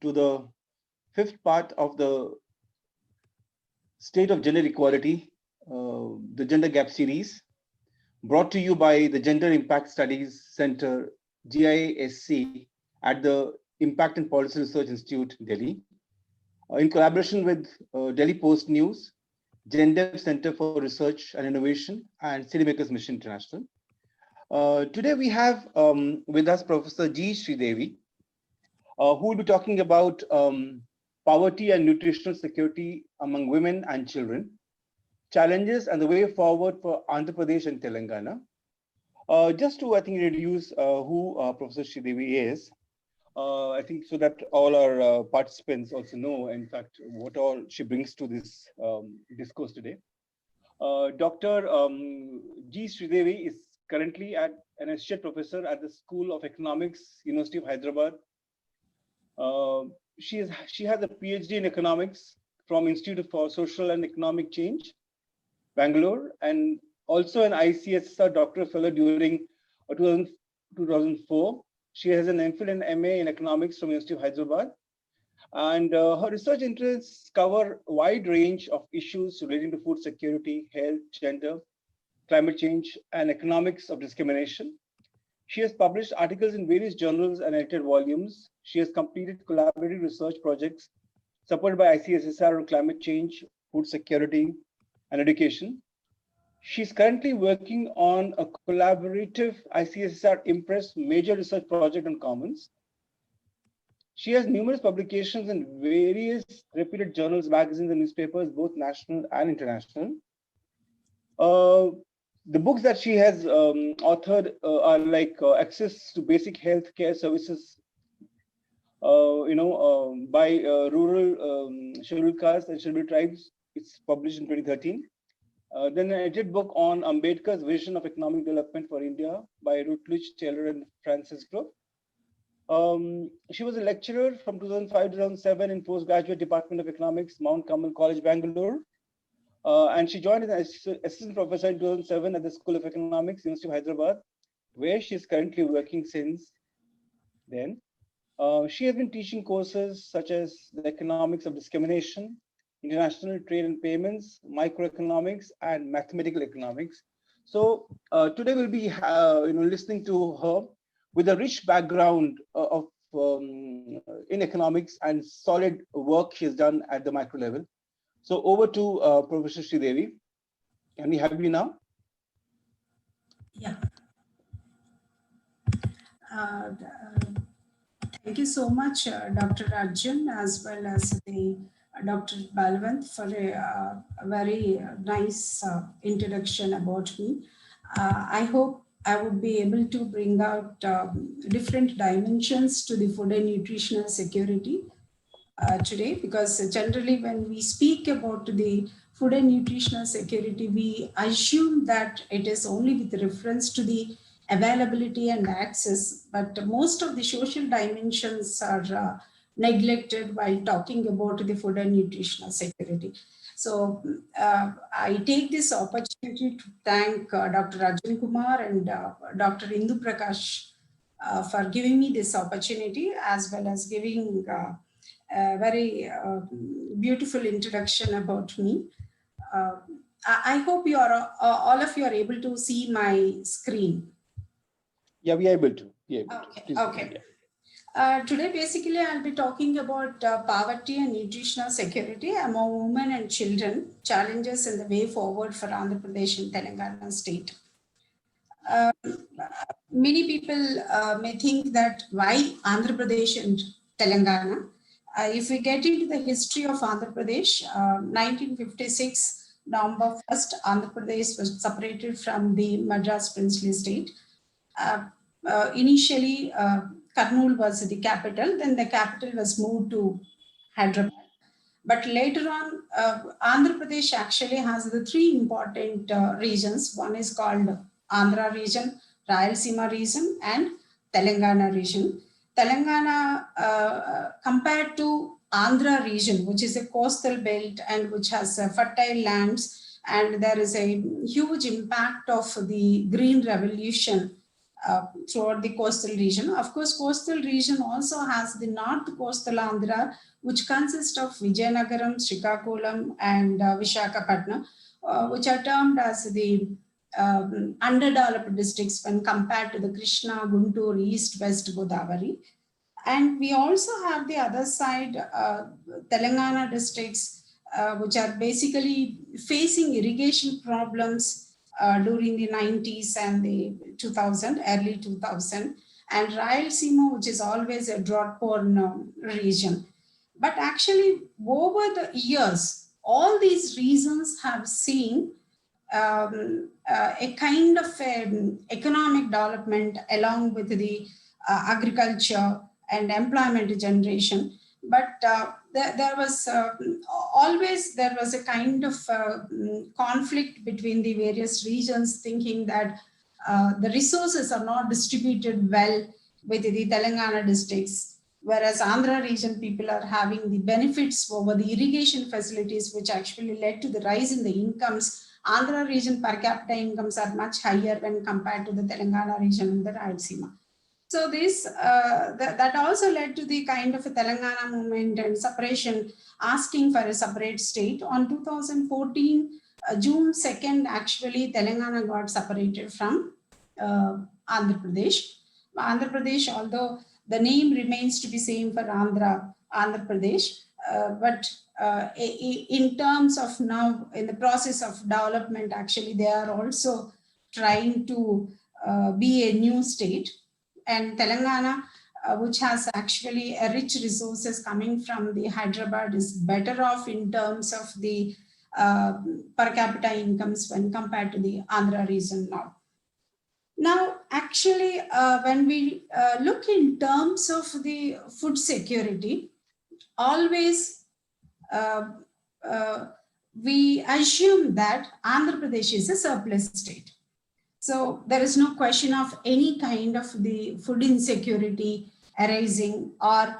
to the fifth part of the State of Gender Equality, the Gender Gap series, brought to you by the Gender Impact Studies Center, GISC, at the Impact and Policy Research Institute, Delhi, in collaboration with Delhi Post News, GenDev Center for Research and Innovation, and Citymakers Mission International. Today we have with us Professor G. Sridevi, who will be talking about poverty and nutritional security among women and children, challenges and the way forward for Andhra Pradesh and Telangana. Just to, I think, introduce who Professor Sridevi is, I think so that all our participants also know, in fact, what all she brings to this discourse today. Dr. G. Sridevi is currently an associate professor at the School of Economics, University of Hyderabad. She has a PhD in economics from Institute for Social and Economic Change, Bangalore, and also an ICSR doctoral fellow during 2004. She has an MPhil and MA in economics from University of Hyderabad. And her research interests cover a wide range of issues relating to food security, health, gender, climate change, and economics of discrimination. She has published articles in various journals and edited volumes. She has completed collaborative research projects supported by ICSSR on climate change, food security, and education. She's currently working on a collaborative ICSSR Impress major research project on commons. She has numerous publications in various reputed journals, magazines, and newspapers, both national and international. The books that she has authored are like Access to Basic Health Care Services, by rural scheduled castes and scheduled tribes. It's published in 2013. Then an edited book on Ambedkar's Vision of Economic Development for India by Routledge, Taylor, and Francis Group. She was a lecturer from 2005 to 2007 in Postgraduate Department of Economics, Mount Carmel College, Bangalore. And she joined as an assistant professor in 2007 at the School of Economics, University of Hyderabad, where she is currently working since then. She has been teaching courses such as the economics of discrimination, international trade and payments, microeconomics, and mathematical economics. So today we'll be listening to her with a rich background in economics and solid work she's done at the micro level. So over to Professor Sridevi. Can we have you now? Yeah. Thank you so much, Dr. Arjun, as well as the Dr. Balwant, for a very nice introduction about me. I hope I would be able to bring out different dimensions to the food and nutritional security today, because generally when we speak about the food and nutritional security, we assume that it is only with reference to the availability and access, but most of the social dimensions are neglected while talking about the food and nutritional security. So I take this opportunity to thank Dr. Arjun Kumar and Dr. Indu Prakash for giving me this opportunity, as well as giving a very beautiful introduction about me. I hope you are all of you are able to see my screen. Yeah, we are able to. Yeah. Okay. Today, basically, I'll be talking about poverty and nutritional security among women and children, challenges and the way forward for Andhra Pradesh and Telangana state. Many people may think that why Andhra Pradesh and Telangana. If we get into the history of Andhra Pradesh, 1956, November 1st, Andhra Pradesh was separated from the Madras princely state. Initially, Kurnool was the capital, then the capital was moved to Hyderabad. But later on, Andhra Pradesh actually has the three important regions. One is called Andhra region, Rayalaseema region, and Telangana region. Telangana, compared to Andhra region, which is a coastal belt and which has fertile lands, and there is a huge impact of the green revolution throughout the coastal region. Of course, coastal region also has the North Coastal Andhra, which consists of Vijayanagaram, Srikakulam, and Vishakhapatnam, which are termed as the underdeveloped districts when compared to the Krishna, Guntur, East, West Godavari. And we also have the other side, Telangana districts, which are basically facing irrigation problems during the 90s and the 2000, early 2000, and Rayalaseema, which is always a drought-prone region. But actually, over the years, all these regions have seen a kind of economic development along with the agriculture and employment generation. But there was always a kind of conflict between the various regions, thinking that the resources are not distributed well with the Telangana districts, whereas Andhra region people are having the benefits over the irrigation facilities, which actually led to the rise in the incomes. Andhra region per capita incomes are much higher when compared to the Telangana region and the Rayalaseema. So this that also led to the kind of a Telangana movement and separation, asking for a separate state. On 2014, June 2nd, actually Telangana got separated from Andhra Pradesh. Andhra Pradesh, although the name remains to be same for Andhra Pradesh, but in terms of now, in the process of development, actually they are also trying to be a new state. And Telangana, which has actually a rich resources coming from the Hyderabad, is better off in terms of the per capita incomes when compared to the Andhra region now. Now, actually, when we look in terms of the food security, always we assume that Andhra Pradesh is a surplus state. So there is no question of any kind of the food insecurity arising or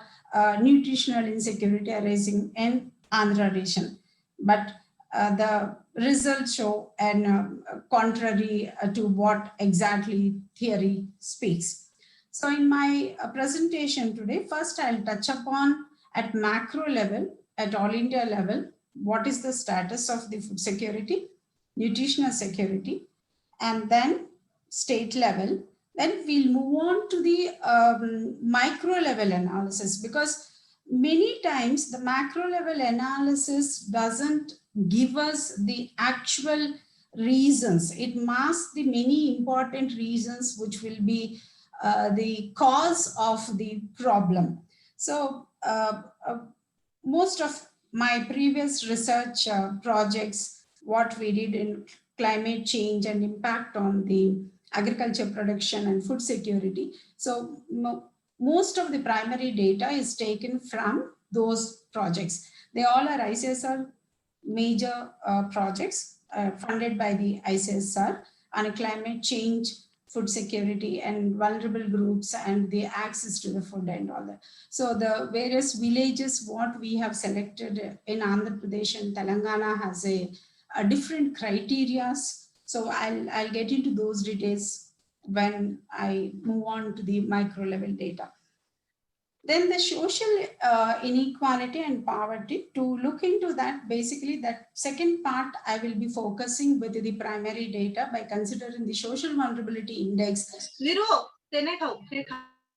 nutritional insecurity arising in Andhra region. But the results show and contrary to what exactly theory speaks. So in my presentation today, first I'll touch upon at macro level, at all India level, what is the status of the food security, nutritional security, and then state level. Then we'll move on to the micro level analysis, because many times the macro level analysis doesn't give us the actual reasons. It masks the many important reasons which will be the cause of the problem. So most of my previous research projects, what we did in climate change and impact on the agriculture production and food security. So most of the primary data is taken from those projects. They all are ICSR major projects funded by the ICSR on climate change, food security and vulnerable groups and the access to the food and all that. So the various villages, what we have selected in Andhra Pradesh and Telangana has a different criteria. So I'll get into those details when I move on to the micro level data. Then the social inequality and poverty, to look into that, basically that second part, I will be focusing with the primary data by considering the social vulnerability index.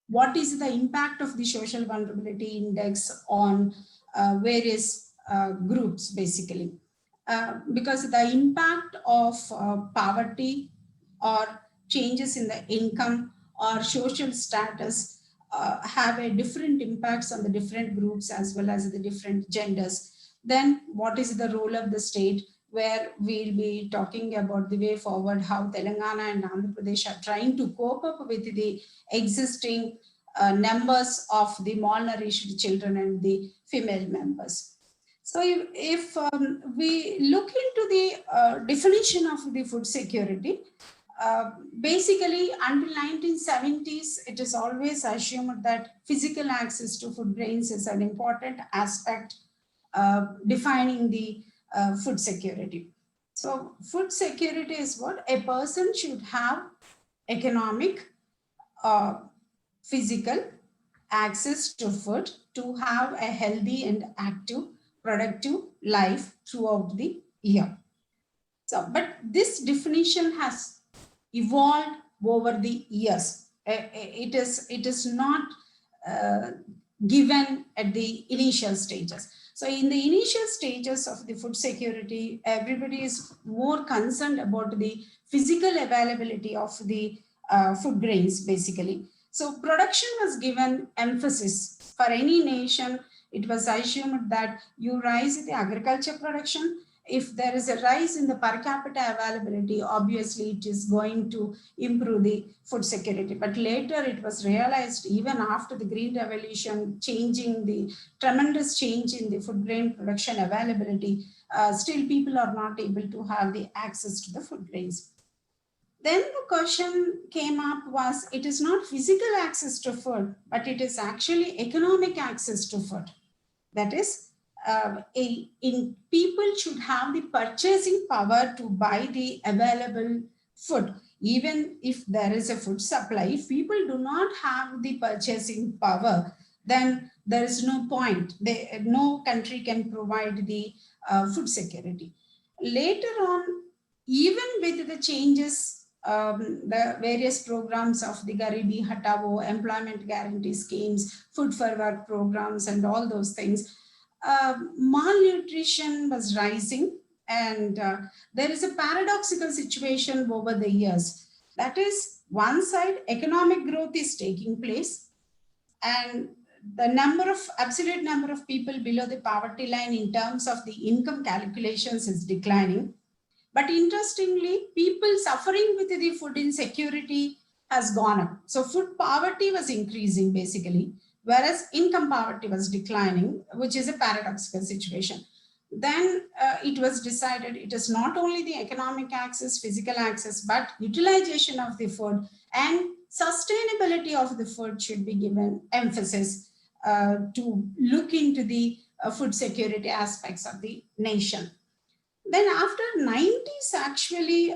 What is the impact of the social vulnerability index on various groups, basically. Because the impact of poverty or changes in the income or social status have a different impacts on the different groups as well as the different genders. Then what is the role of the state, where we'll be talking about the way forward, how Telangana and Andhra Pradesh are trying to cope up with the existing numbers of the malnourished children and the female members. So if we look into the definition of the food security, basically until 1970s, it is always assumed that physical access to food grains is an important aspect defining the food security. So food security is what a person should have: economic, physical access to food to have a healthy and active, productive life throughout the year. So, but this definition has evolved over the years. It is not uh, given at the initial stages. So in the initial stages of the food security, everybody is more concerned about the physical availability of the food grains, basically. So production was given emphasis. For any nation, it was assumed that you rise the agriculture production. If there is a rise in the per capita availability, obviously it is going to improve the food security. But later it was realized, even after the Green Revolution, changing the tremendous change in the food grain production availability, still people are not able to have the access to the food grains. Then the question came up was, it is not physical access to food, but it is actually economic access to food. That is, people should have the purchasing power to buy the available food. Even if there is a food supply, if people do not have the purchasing power, then there is no point. No country can provide the food security. Later on, even with the changes, the various programs of the Garibi Hatao, employment guarantee schemes, food for work programs, and all those things, malnutrition was rising, and there is a paradoxical situation over the years. That is, one side, economic growth is taking place, and the absolute number of people below the poverty line in terms of the income calculations is declining. But interestingly, people suffering with the food insecurity has gone up. So food poverty was increasing basically, whereas income poverty was declining, which is a paradoxical situation. Then it was decided it is not only the economic access, physical access, but utilization of the food and sustainability of the food should be given emphasis to look into the food security aspects of the nation. Then after 90s, actually,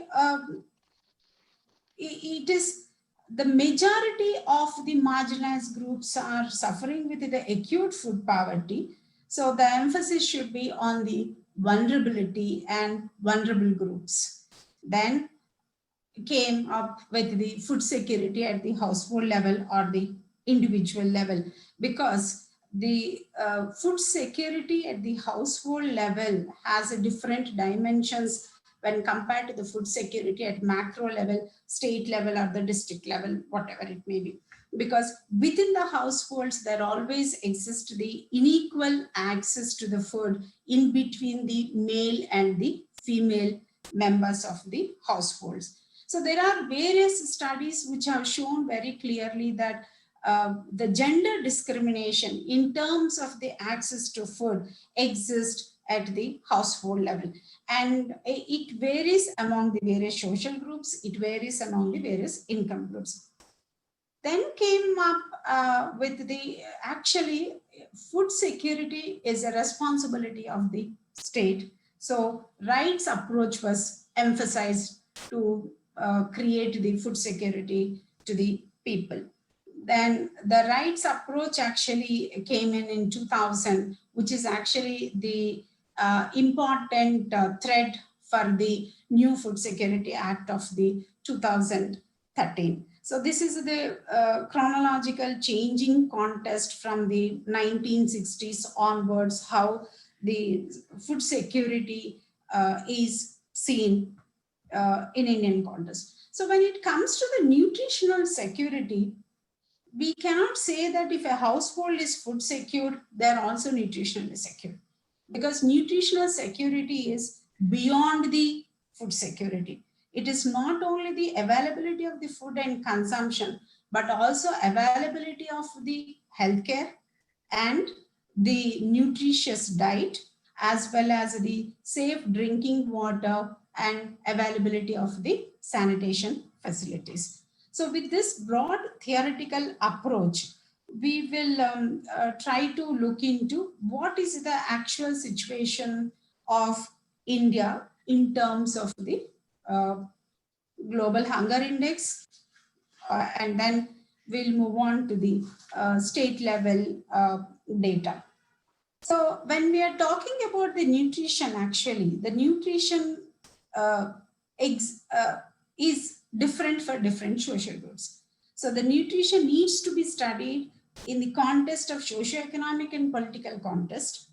it is the majority of the marginalized groups are suffering with the acute food poverty. So the emphasis should be on the vulnerability and vulnerable groups. Then came up with the food security at the household level or the individual level, because the food security at the household level has a different dimensions when compared to the food security at macro level, state level, or the district level, whatever it may be. Because within the households, there always exists the unequal access to the food in between the male and the female members of the households. So there are various studies which have shown very clearly that the gender discrimination in terms of the access to food exists at the household level. And it varies among the various social groups, it varies among the various income groups. Then came up with the, actually, food security is a responsibility of the state. So rights approach was emphasized to create the food security to the people. Then the rights approach actually came in 2000, which is actually the important thread for the new Food Security Act of the 2013. So this is the chronological changing context from the 1960s onwards, how the food security is seen in Indian context. So when it comes to the nutritional security, we cannot say that if a household is food secure, they're also nutritionally secure. Because nutritional security is beyond the food security. It is not only the availability of the food and consumption, but also availability of the healthcare and the nutritious diet, as well as the safe drinking water and availability of the sanitation facilities. So with this broad theoretical approach, we will try to look into what is the actual situation of India in terms of the global hunger index, and then we'll move on to the state level data. So when we are talking about the nutrition, actually, the nutrition is different for different social groups. So the nutrition needs to be studied in the context of socio-economic and political context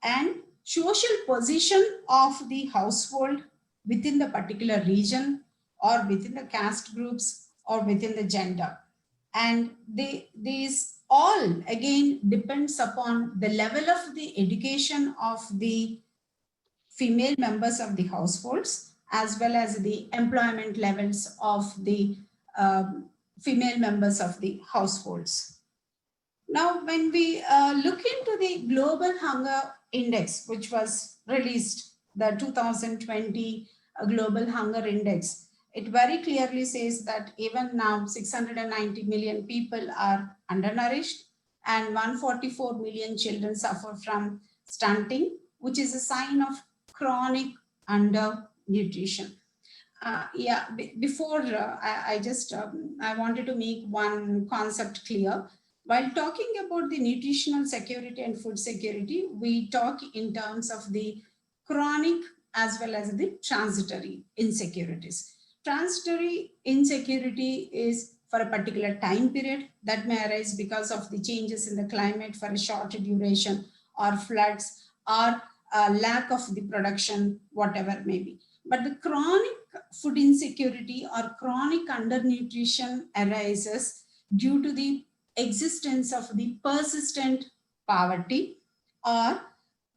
and social position of the household within the particular region or within the caste groups or within the gender. And these all again depends upon the level of the education of the female members of the households as well as the employment levels of the female members of the households. Now, when we look into the Global Hunger Index, which was released, the 2020 Global Hunger Index, it very clearly says that even now 690 million people are undernourished and 144 million children suffer from stunting, which is a sign of chronic undernutrition. Before I wanted to make one concept clear. While talking about the nutritional security and food security, we talk in terms of the chronic as well as the transitory insecurities. Transitory insecurity is for a particular time period that may arise because of the changes in the climate for a short duration or floods or lack of the production, whatever may be. But the chronic food insecurity or chronic undernutrition arises due to the existence of the persistent poverty, or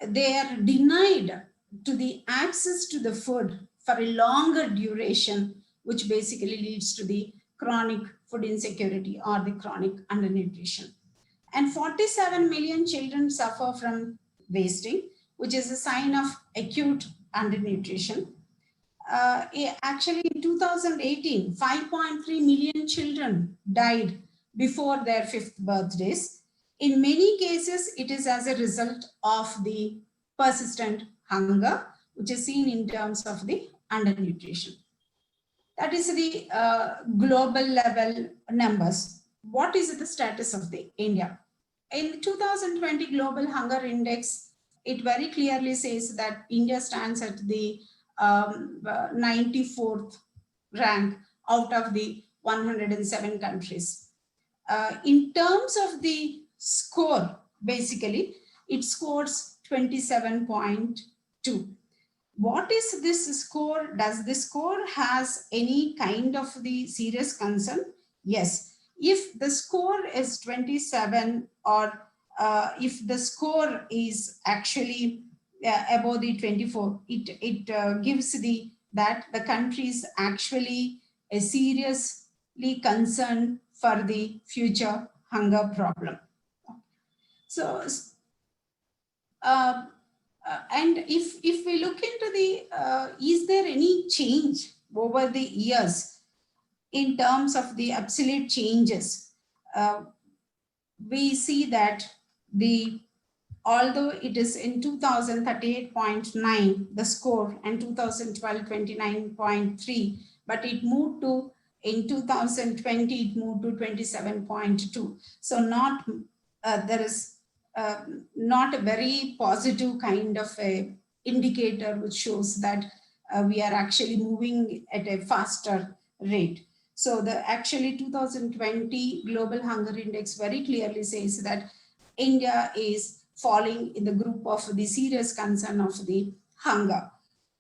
they are denied to the access to the food for a longer duration, which basically leads to the chronic food insecurity or the chronic undernutrition. And 47 million children suffer from wasting, which is a sign of acute undernutrition. Actually, in 2018, 5.3 million children died before their 5th birthdays. In many cases, it is as a result of the persistent hunger, which is seen in terms of the undernutrition. That is the global level numbers. What is the status of the India? In 2020 Global Hunger Index, it very clearly says that India stands at the 94th rank out of the 107 countries. In terms of the score, basically, it scores 27.2. What is this score? Does this score has any kind of the serious concern? Yes. If the score is 27 or if the score is actually above the 24, it gives that the country is actually seriously concerned for the future hunger problem. So, and if we look into the, is there any change over the years in terms of the absolute changes? We see that although it is in 2038.9 the score and 2012 29.3, but it moved to in 2020 it moved to 27.2. So not there is not a very positive kind of a indicator which shows that we are actually moving at a faster rate. So the actually 2020 Global Hunger Index very clearly says that India is falling in the group of the serious concern of the hunger.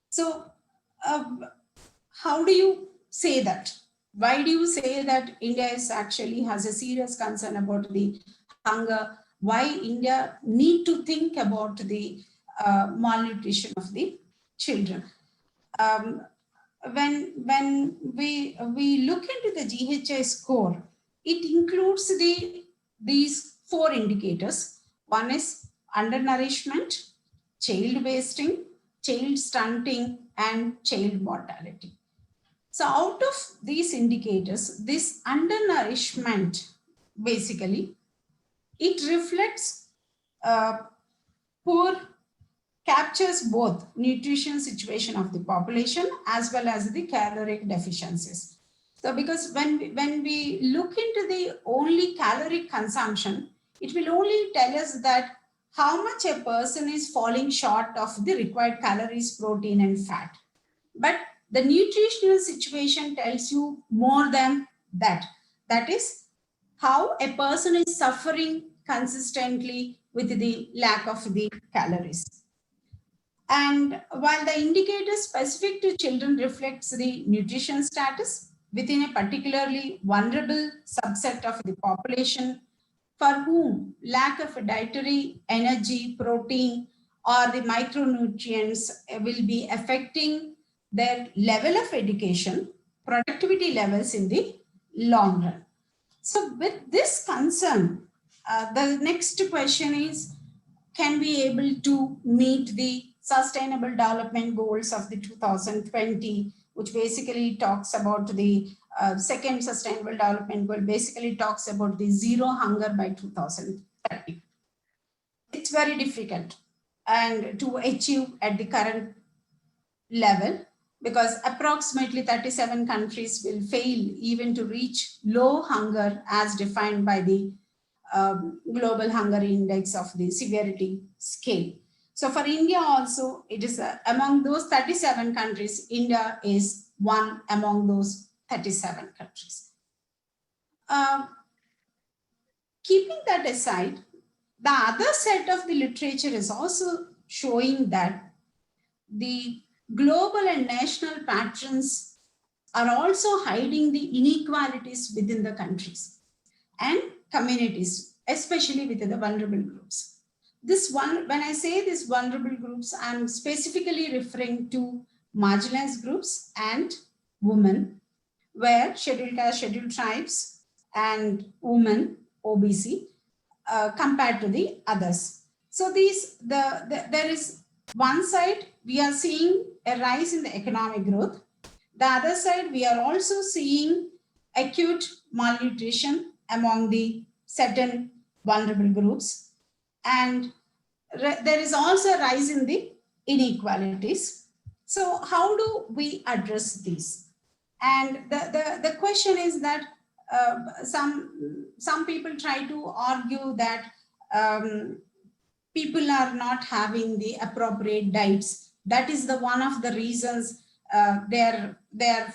So how do you say that? Why do you say that India is actually has a serious concern about the hunger? Why India need to think about the malnutrition of the children? When we look into the GHI score, it includes these 4 indicators. One is undernourishment, child wasting, child stunting, and child mortality. So out of these indicators, this undernourishment, basically, it reflects captures both nutrition situation of the population as well as the caloric deficiencies. So because when we look into the only caloric consumption, it will only tell us that how much a person is falling short of the required calories, protein, and fat. But the nutritional situation tells you more than that. That is how a person is suffering consistently with the lack of the calories. And while the indicator specific to children reflects the nutrition status within a particularly vulnerable subset of the population for whom lack of dietary energy, protein, or the micronutrients will be affecting their level of education, productivity levels in the long run. So with this concern, the next question is, can we able to meet the sustainable development goals of the 2020, which basically talks about the second sustainable development goal, basically talks about the zero hunger by 2030. It's very difficult and to achieve at the current level, because approximately 37 countries will fail even to reach low hunger as defined by the global hunger index of the severity scale. So for India also, it is among those 37 countries, India is one among those 37 countries. Keeping that aside, the other set of the literature is also showing that the global and national patterns are also hiding the inequalities within the countries and communities, especially within the vulnerable groups. This one, when I say these vulnerable groups, I'm specifically referring to marginalized groups and women, where scheduled caste, scheduled tribes, and women, OBC, compared to the others. So there is one side, we are seeing a rise in the economic growth. The other side, we are also seeing acute malnutrition among the certain vulnerable groups. And there is also a rise in the inequalities. So how do we address these? And the question is that some people try to argue that people are not having the appropriate diets. That is the one of the reasons they're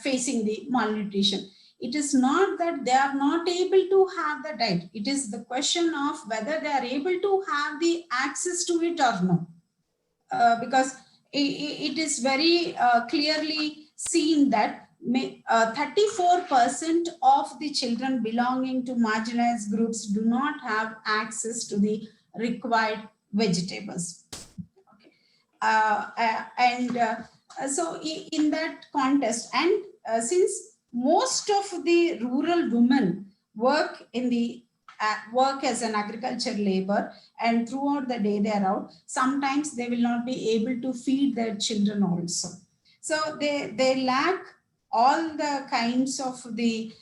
facing the malnutrition. It is not that they are not able to have the diet. It is the question of whether they are able to have the access to it or no. Because it is very clearly seen that 34% of the children belonging to marginalized groups do not have access to the required vegetables. Okay. So in that context, and since most of the rural women work in the work as an agriculture labor, and throughout the day they are out, sometimes they will not be able to feed their children also. So they lack all the kinds of the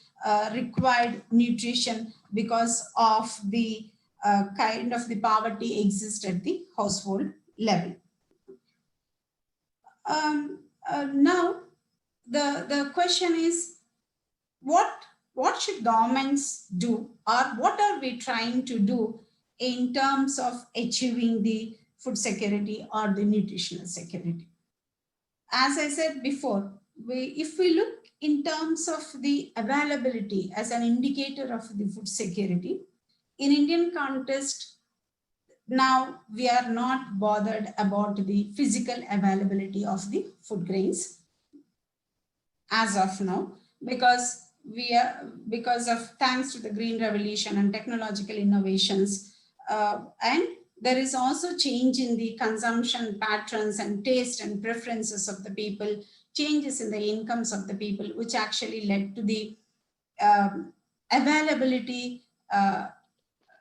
required nutrition because of the kind of the poverty exists at the household level. Now, the question is, what should governments do, or what are we trying to do in terms of achieving the food security or the nutritional security? As I said before, if we look in terms of the availability as an indicator of the food security, in Indian context, now we are not bothered about the physical availability of the food grains as of now, because thanks to the green revolution and technological innovations, and there is also change in the consumption patterns and taste and preferences of the people, changes in the incomes of the people, which actually led to the availability.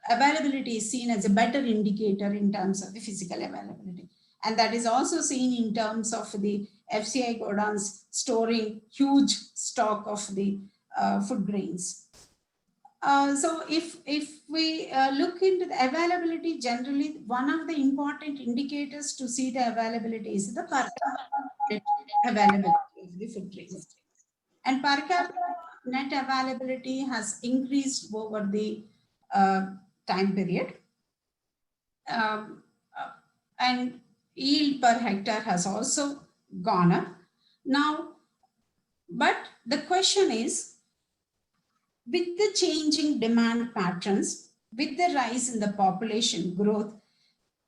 Availability is seen as a better indicator in terms of the physical availability. And that is also seen in terms of the FCI godowns storing huge stock of the food grains. So if we look into the availability, generally one of the important indicators to see the availability is the per capita availability of the food grains. And per capita net availability has increased over the time period. And yield per hectare has also gone up. Now, but the question is, with the changing demand patterns, with the rise in the population growth,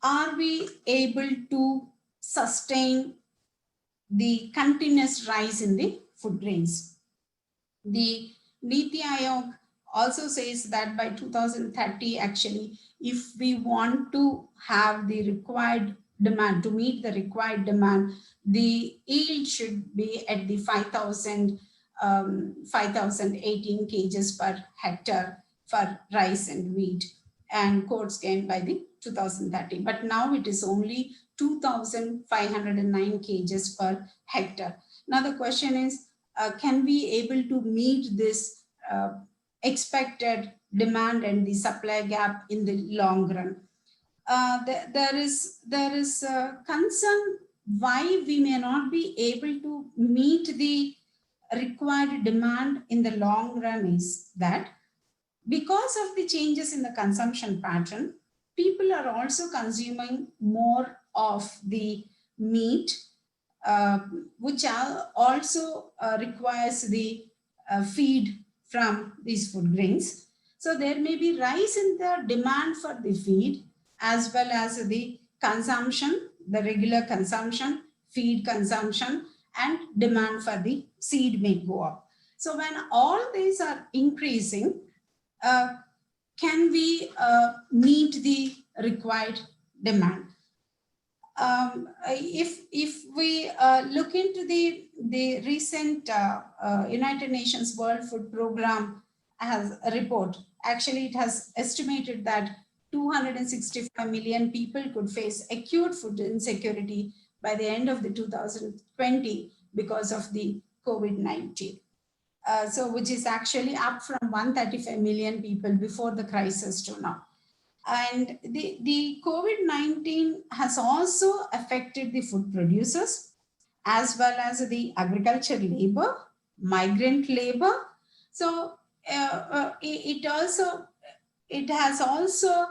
are we able to sustain the continuous rise in the food grains? The Niti Aayog also says that by 2030, actually, if we want to have the required demand, to meet the required demand, the yield should be at the 5,018 kgs per hectare for rice and wheat, and coarse grain by the 2030. But now it is only 2,509 kgs per hectare. Now the question is, can we able to meet this expected demand and the supply gap in the long run? There is a concern why we may not be able to meet the required demand in the long run is that because of the changes in the consumption pattern, people are also consuming more of the meat, which also requires the feed from these food grains. So there may be rise in the demand for the feed as well as the consumption, the regular consumption, feed consumption, and demand for the seed may go up. So when all these are increasing, can we meet the required demand? If we look into the recent United Nations World Food Program has a report, actually it has estimated that 265 million people could face acute food insecurity by the end of the 2020 because of the COVID-19. So which is actually up from 135 million people before the crisis to now. And the COVID-19 has also affected the food producers as well as the agriculture labor, migrant labor. So it has also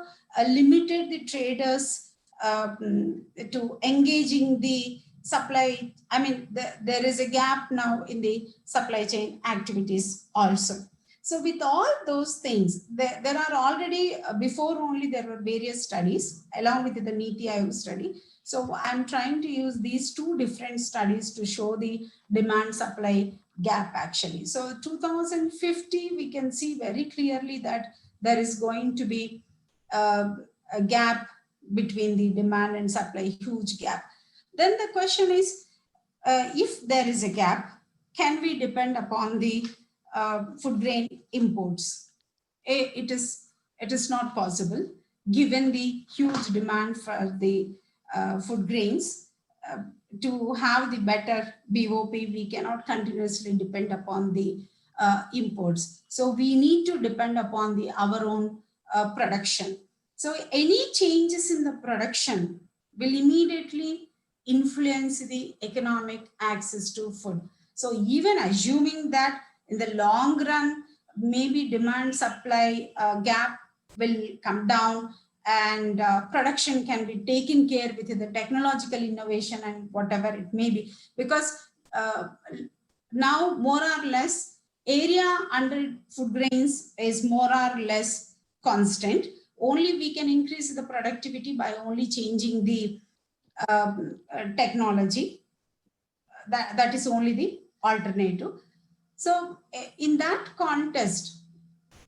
limited the traders to engaging the supply. I mean, there is a gap now in the supply chain activities also. So with all those things, there are already, before only there were various studies along with the Niti Aayog study. So I'm trying to use these two different studies to show the demand supply gap actually. So 2050, we can see very clearly that there is going to be a gap between the demand and supply, huge gap. Then the question is, if there is a gap, can we depend upon the food grain imports? It is not possible given the huge demand for the food grains. To have the better BOP, we cannot continuously depend upon the imports. So we need to depend upon our own production. So any changes in the production will immediately influence the economic access to food. So even assuming that in the long run, maybe demand supply gap will come down and production can be taken care with the technological innovation and whatever it may be, because now more or less area under food grains is more or less constant. Only we can increase the productivity by only changing the technology. That is only the alternative. So in that context,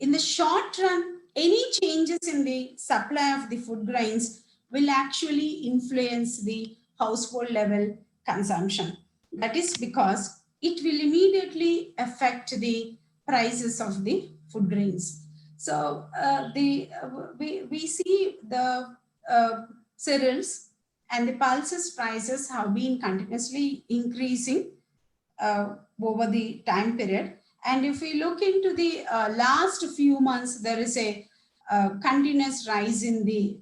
in the short run, any changes in the supply of the food grains will actually influence the household level consumption. That is because it will immediately affect the prices of the food grains. So we see the cereals and the pulses prices have been continuously increasing over the time period. And if we look into the last few months, there is a continuous rise in the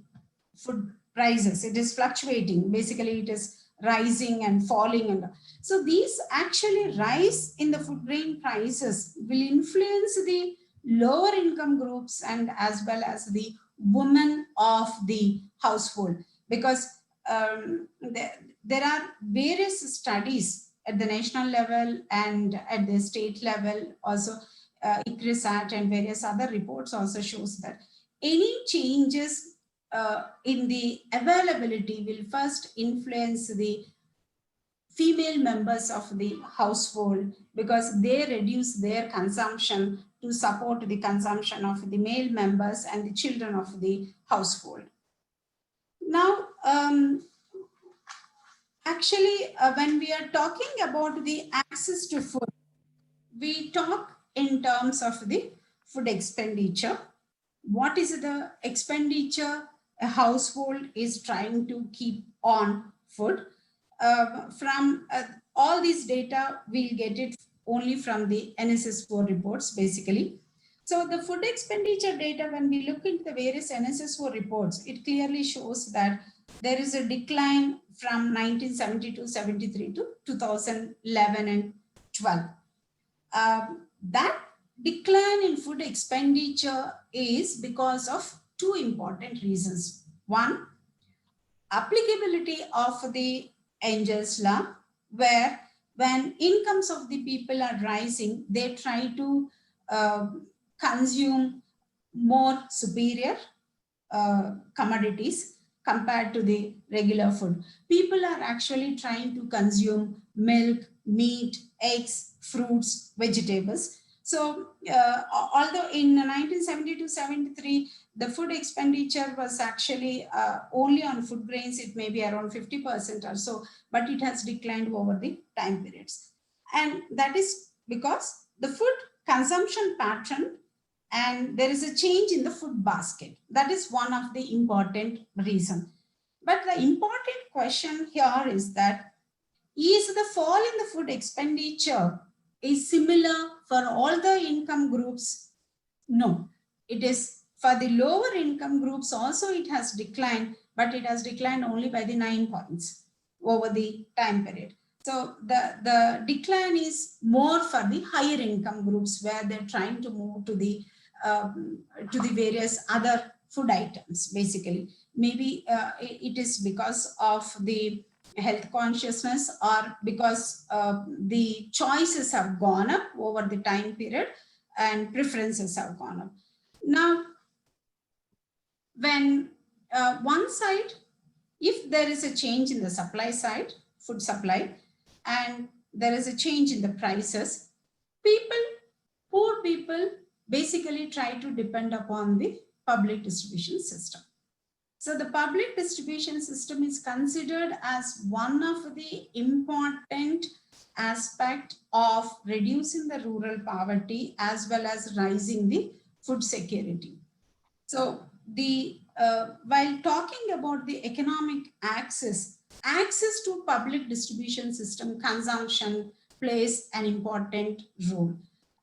food prices. It is fluctuating. Basically, it is rising and falling. And so these actually rise in the food grain prices will influence the lower income groups and as well as the women of the household, because there are various studies at the national level and at the state level also. ICRISAT and various other reports also shows that any changes in the availability will first influence the female members of the household, because they reduce their consumption to support the consumption of the male members and the children of the household. Now, actually, when we are talking about the access to food, we talk in terms of the food expenditure. What is the expenditure a household is trying to keep on food? From all these data, we'll get it only from the NSS4 reports, basically. So the food expenditure data, when we look into the various NSS4 reports, it clearly shows that there is a decline from 1972-73 to 2011 and 12. That decline in food expenditure is because of two important reasons. One, applicability of the Engel's law, where when incomes of the people are rising, they try to consume more superior commodities compared to the regular food. People are actually trying to consume milk, meat, eggs, fruits, vegetables. So although in 1972-73, the food expenditure was actually only on food grains, it may be around 50% or so, but it has declined over the time periods. And that is because the food consumption pattern and there is a change in the food basket. That is one of the important reasons. But the important question here is that, is the fall in the food expenditure is similar for all the income groups? No, it is for the lower income groups also it has declined, but it has declined only by the 9 points over the time period. So the decline is more for the higher income groups where they're trying to move to the various other food items, basically. Maybe it is because of the health consciousness or because the choices have gone up over the time period and preferences have gone up. Now, when one side, if there is a change in the supply side, food supply, and there is a change in the prices, poor people basically try to depend upon the public distribution system. So the public distribution system is considered as one of the important aspect of reducing the rural poverty as well as rising the food security. So while talking about the economic access to public distribution system consumption plays an important role.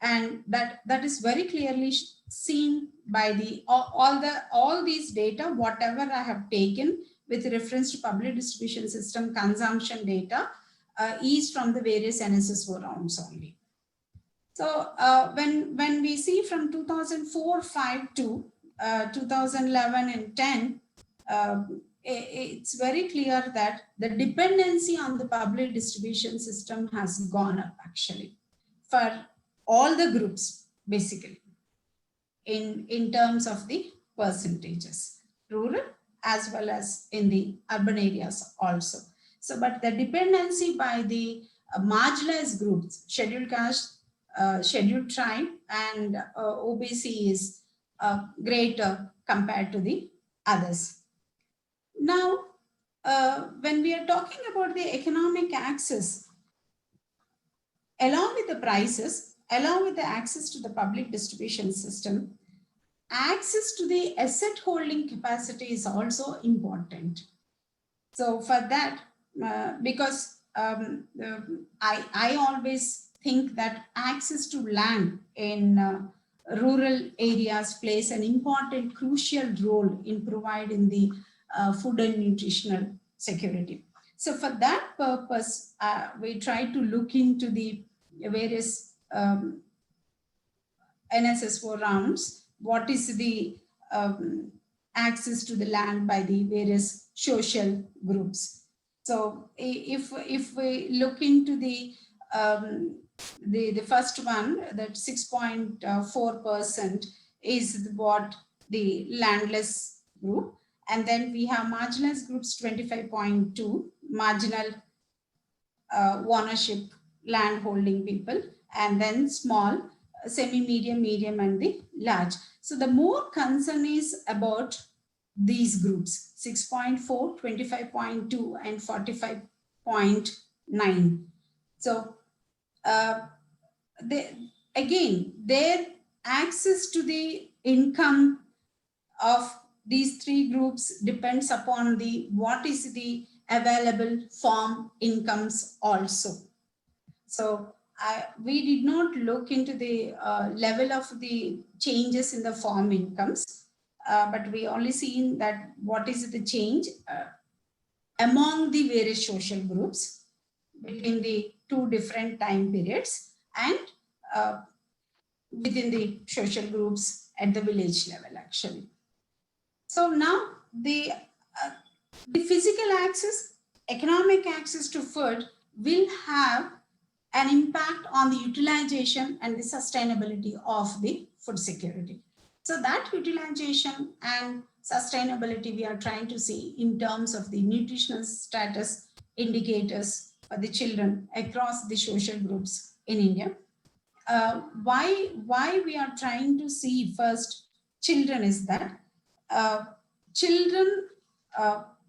And that is very clearly seen by all these data, whatever I have taken with reference to public distribution system consumption data is from the various NSS4 rounds only. So when we see from 2004-5 to 2011 and 10, it's very clear that the dependency on the public distribution system has gone up actually for all the groups, basically, in terms of the percentages, rural as well as in the urban areas also. So, but the dependency by the marginalized groups, scheduled caste, scheduled tribe, and OBC is greater compared to the others. Now, when we are talking about the economic access, along with the prices, along with the access to the public distribution system, access to the asset holding capacity is also important. So for that, because I always think that access to land in rural areas plays an important, crucial role in providing the food and nutritional security. So for that purpose, we try to look into the various NSS4 rounds. What is the access to the land by the various social groups? So if we look into the first one, that 6.4% is what the landless group, and then we have marginalized groups 25.2, marginal ownership land holding people, and then small, semi-medium, medium, and the large. So the more concern is about these groups, 6.4, 25.2, and 45.9. So again, their access to the income of these three groups depends upon the what is the available farm incomes also. So we did not look into the level of the changes in the farm incomes, but we only seen that what is the change among the various social groups between the two different time periods, and within the social groups at the village level actually. So now the physical access, economic access to food will have an impact on the utilization and the sustainability of the food security. So that utilization and sustainability we are trying to see in terms of the nutritional status indicators for the children across the social groups in India. Why we are trying to see first children is that children,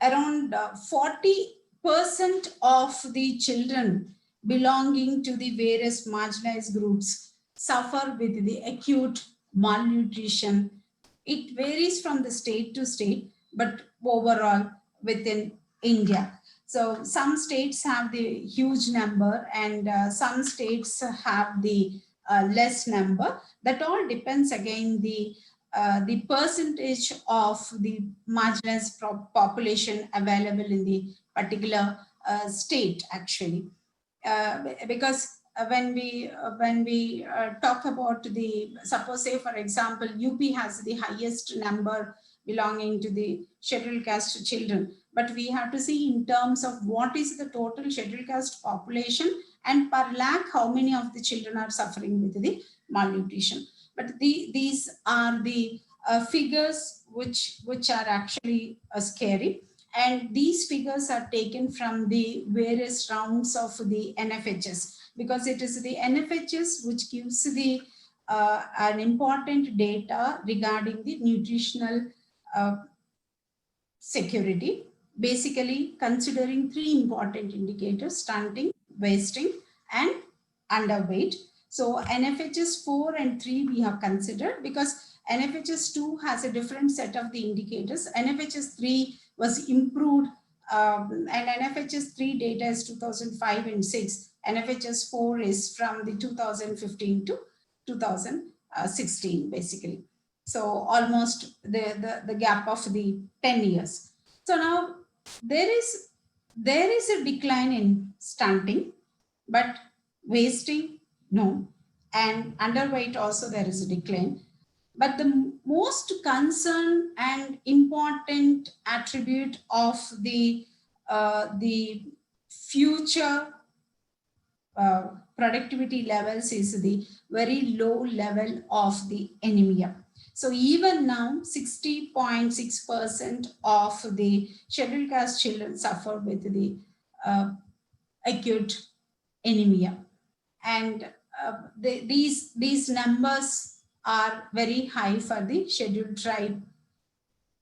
around 40% of the children belonging to the various marginalized groups suffer with the acute malnutrition. It varies from the state to state, but overall within India. So some states have the huge number, and some states have the less number. That all depends again the percentage of the marginalized population available in the particular state actually. Because when we talk about the, suppose say for example, UP has the highest number belonging to the scheduled caste children, but we have to see in terms of what is the total scheduled caste population, and per lakh how many of the children are suffering with the malnutrition. But these are the figures which are actually scary. And these figures are taken from the various rounds of the NFHS, because it is the NFHS which gives the an important data regarding the nutritional security, basically considering three important indicators: stunting, wasting, and underweight. So NFHS 4 and 3 we have considered, because NFHS 2 has a different set of the indicators. NFHS 3 was improved, and NFHS 3 data is 2005 and 6. NFHS 4 is from the 2015 to 2016 basically. So almost the gap of the 10 years. So now there is a decline in stunting, but wasting, no. And underweight also there is a decline. But the most concern and important attribute of the future productivity levels is the very low level of the anemia. So even now, 60.6% of the scheduled caste children suffer with the acute anemia. And these numbers are very high for the scheduled tribe,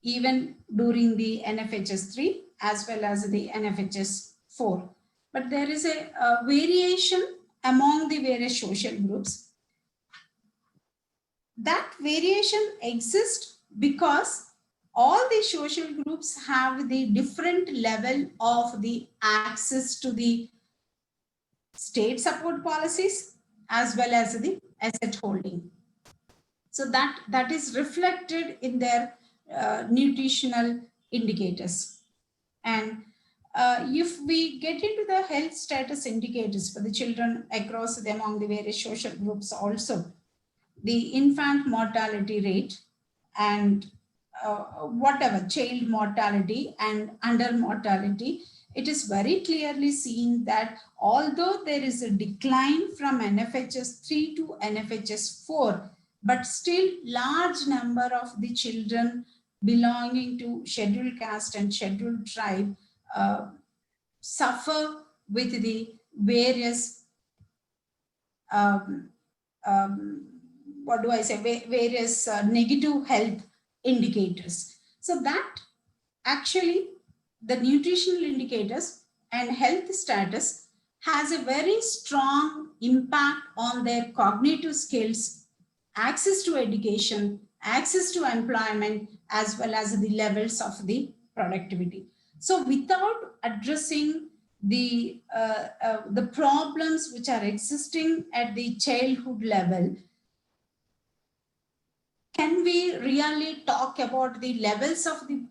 even during the NFHS 3 as well as the NFHS 4. But there is a variation among the various social groups. That variation exists because all the social groups have the different level of the access to the state support policies as well as the asset holding. So that is reflected in their nutritional indicators. And If we get into the health status indicators for the children across among the various social groups also, the infant mortality rate and whatever child mortality and under mortality, it is very clearly seen that although there is a decline from NFHS 3 to NFHS 4, but still large number of the children belonging to scheduled caste and scheduled tribe uh, suffer with the various um, um, what do I say, various negative health indicators. So that actually the nutritional indicators and health status has a very strong impact on their cognitive skills, access to education, access to employment, as well as the levels of the productivity. So without addressing the problems which are existing at the childhood level, can we really talk about the levels of the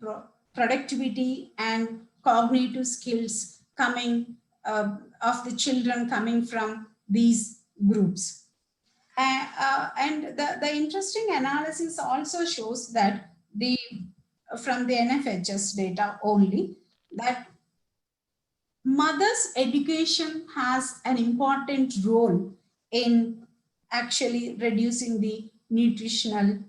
productivity and cognitive skills coming of the children coming from these groups? And the interesting analysis also shows that the from the NFHS data only, that mother's education has an important role in actually reducing the nutritional,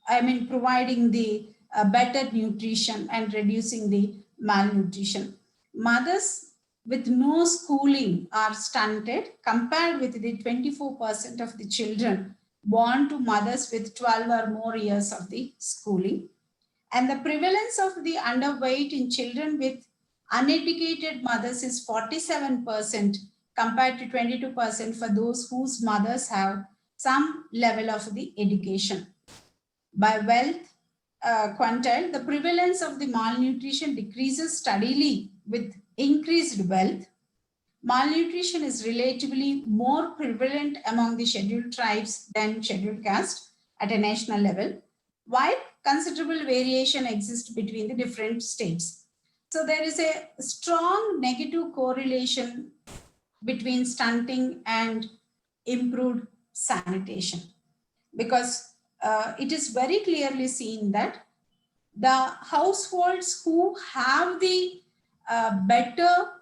I mean, providing the better nutrition and reducing the malnutrition. Mothers with no schooling are stunted compared with the 24% of the children born to mothers with 12 or more years of the schooling. And the prevalence of the underweight in children with uneducated mothers is 47% compared to 22% for those whose mothers have some level of the education. By wealth quantile, the prevalence of the malnutrition decreases steadily with increased wealth. Malnutrition is relatively more prevalent among the scheduled tribes than scheduled caste at a national level, while considerable variation exists between the different states. So there is a strong negative correlation between stunting and improved sanitation, because it is very clearly seen that the households who have the better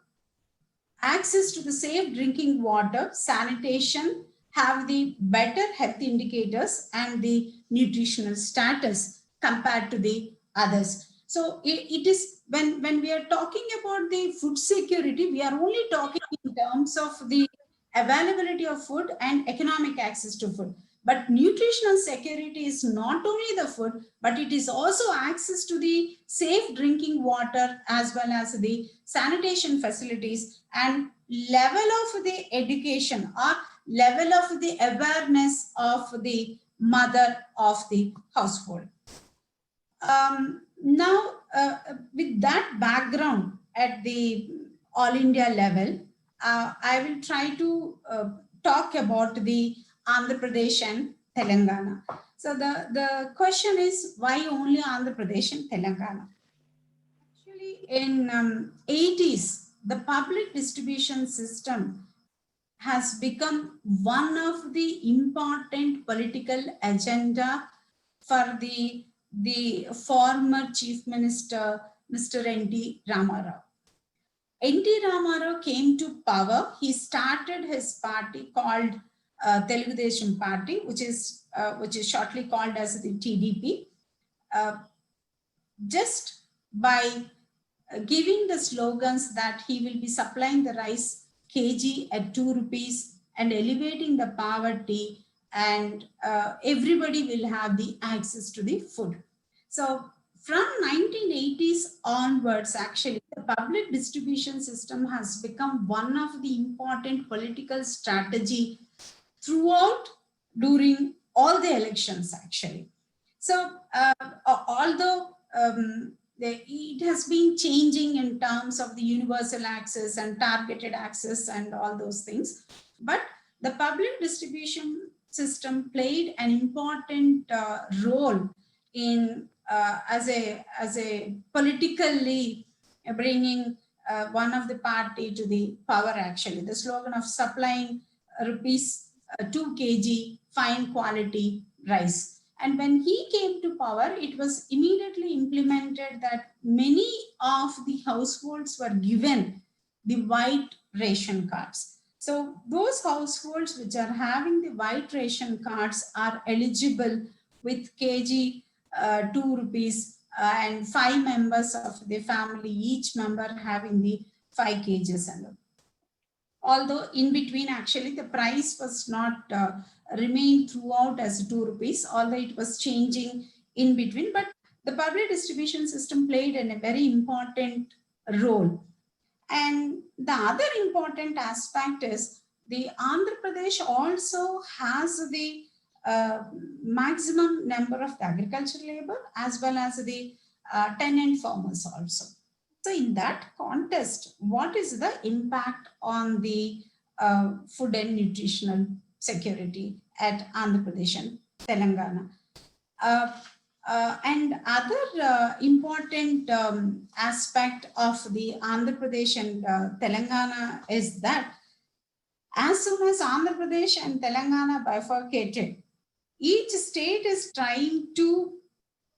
access to the safe drinking water, sanitation, have the better health indicators and the nutritional status compared to the others. So it is when we are talking about the food security, we are only talking in terms of the availability of food and economic access to food. But nutritional security is not only the food, but it is also access to the safe drinking water as well as the sanitation facilities and level of the education or level of the awareness of the mother of the household. Now, with that background at the All India level, I will try to talk about the Andhra Pradesh and Telangana. So the question is, why only Andhra Pradesh and Telangana? Actually, in 80s, the public distribution system has become one of the important political agenda for the former Chief Minister, Mr. N.T. Ramarao. N.T. Ramarao came to power. He started his party called Telugu Desam Party, which is shortly called as the TDP, just by giving the slogans that he will be supplying the rice kg at 2 rupees and elevating the poverty, and everybody will have the access to the food. So from 1980s onwards, actually, the public distribution system has become one of the important political strategy throughout during all the elections, actually. So although it has been changing in terms of the universal access and targeted access and all those things, but the public distribution system played an important role in as a politically bringing one of the party to the power actually. The slogan of supplying rupees 2 kg fine quality rice. And when he came to power, it was immediately implemented that many of the households were given the white ration cards. So those households which are having the white ration cards are eligible with kg 2 rupees and 5 members of the family, each member having the 5 kgs. And although in between actually the price was not remained throughout as 2 rupees, although it was changing in between, but the public distribution system played a very important role. And the other important aspect is the Andhra Pradesh also has the maximum number of agricultural labor as well as the tenant farmers also. So in that context, what is the impact on the food and nutritional security at Andhra Pradesh and Telangana? And other important aspect of the Andhra Pradesh and Telangana is that as soon as Andhra Pradesh and Telangana bifurcated, each state is trying to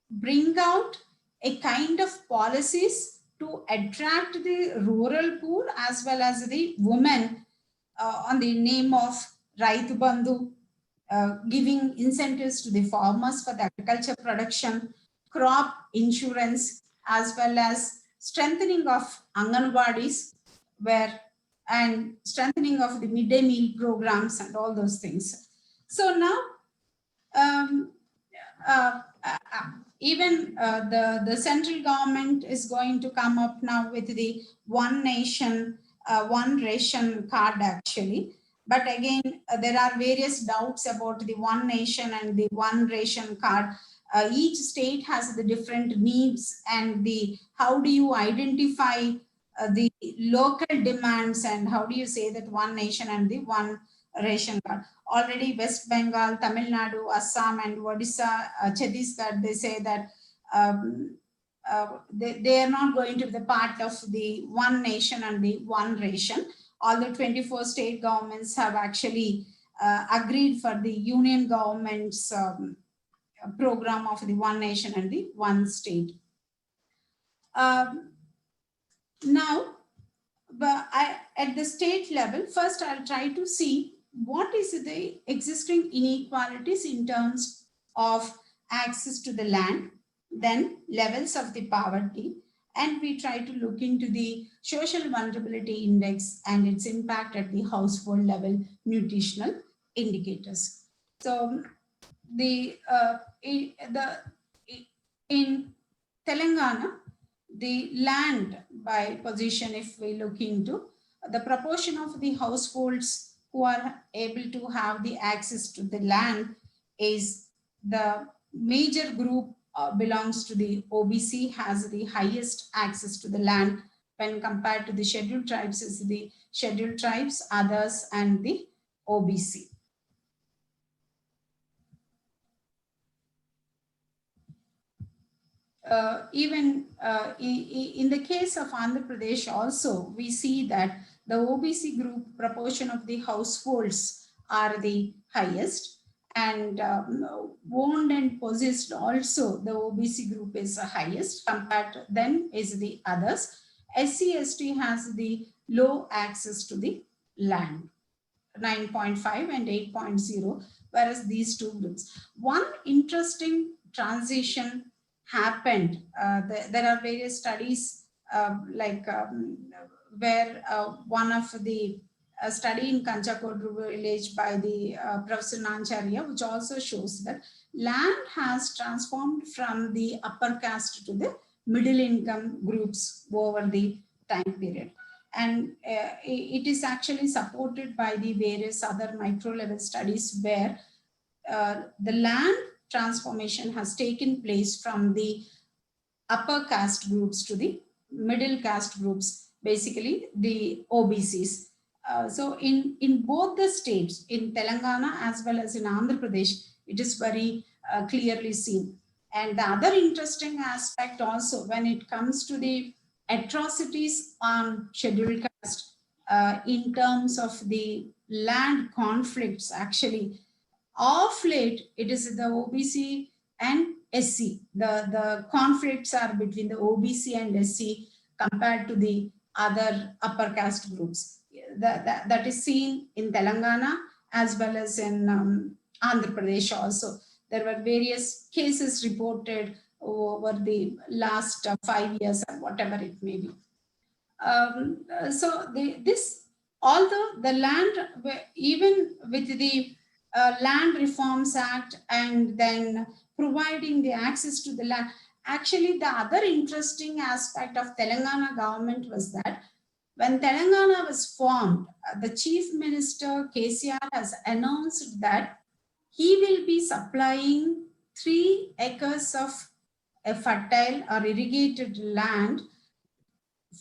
bring out a kind of policies to attract the rural poor as well as the women on the name of Raitu Bandhu, giving incentives to the farmers for the agriculture production, crop insurance, as well as strengthening of Anganwadis, and strengthening of the midday meal programs and all those things. So now, even the central government is going to come up now with the one nation, one ration card actually. But again, there are various doubts about the one nation and the one ration card. Each state has the different needs, and the how do you identify the local demands, and how do you say that one nation and the one ration card? Already West Bengal, Tamil Nadu, Assam, and Odisha, Chhattisgarh, they say that they are not going to be the part of the one nation and the one ration. Although 24 state governments have actually agreed for the union government's program of the one nation and the one state. Now, at the state level, first I'll try to see what is the existing inequalities in terms of access to the land, then levels of the poverty, and we try to look into the social vulnerability index and its impact at the household level nutritional indicators. So in Telangana, the land by position, if we look into the proportion of the households who are able to have the access to the land, is the major group belongs to the OBC, has the highest access to the land when compared to the scheduled tribes, is the scheduled tribes, others, and the OBC. Even in the case of Andhra Pradesh also, we see that the OBC group proportion of the households are the highest, and owned and possessed also the OBC group is the highest, compared to then is the others. SC ST has the low access to the land, 9.5 and 8.0, whereas these two groups. One interesting transition happened. There are various studies where one of the study in Kanchakodu village by the Professor Nancharya, which also shows that land has transformed from the upper caste to the middle income groups over the time period. And it is actually supported by the various other micro level studies where the land transformation has taken place from the upper caste groups to the middle caste groups, basically the OBCs. So in both the states, in Telangana as well as in Andhra Pradesh, it is very clearly seen. And the other interesting aspect also, when it comes to the atrocities on scheduled caste in terms of the land conflicts. Actually, of late, it is the OBC and SC. The conflicts are between the OBC and SC compared to the other upper caste groups. That is seen in Telangana as well as in Andhra Pradesh also. There were various cases reported over the last 5 years or whatever it may be. Although the land, even with the Land Reforms Act and then providing the access to the land, actually the other interesting aspect of Telangana government was that when Telangana was formed, the Chief Minister KCR has announced that he will be supplying 3 acres of a fertile or irrigated land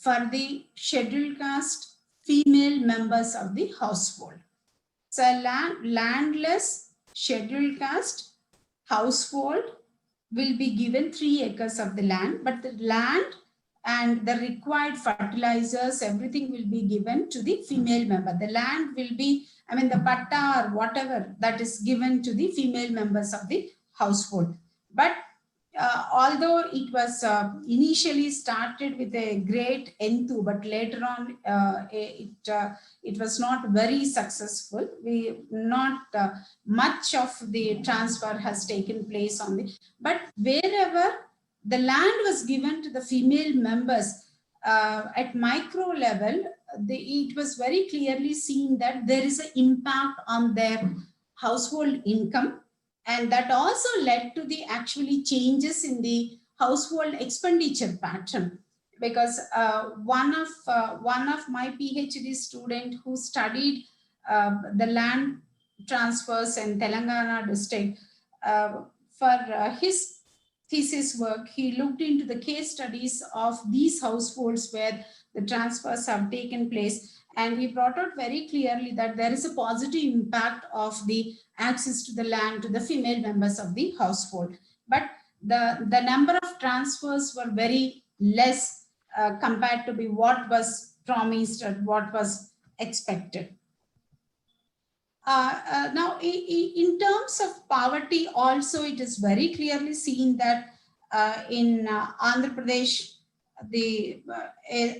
for the scheduled caste female members of the household. So landless scheduled caste household will be given 3 acres of the land, but the land and the required fertilizers, everything will be given to the female member. The land will be, the patta or whatever that is given to the female members of the household. But although it was initially started with a great enthu, but later on it was not very successful. Not much of the transfer has taken place on the, but wherever the land was given to the female members at micro level, it was very clearly seen that there is an impact on their household income. And that also led to the actually changes in the household expenditure pattern. Because one of my PhD student who studied the land transfers in Telangana district, for his thesis work, he looked into the case studies of these households where the transfers have taken place. And he brought out very clearly that there is a positive impact of the access to the land to the female members of the household. But the number of transfers were very less compared to what was promised or what was expected. Now, in terms of poverty, also it is very clearly seen that in Andhra Pradesh,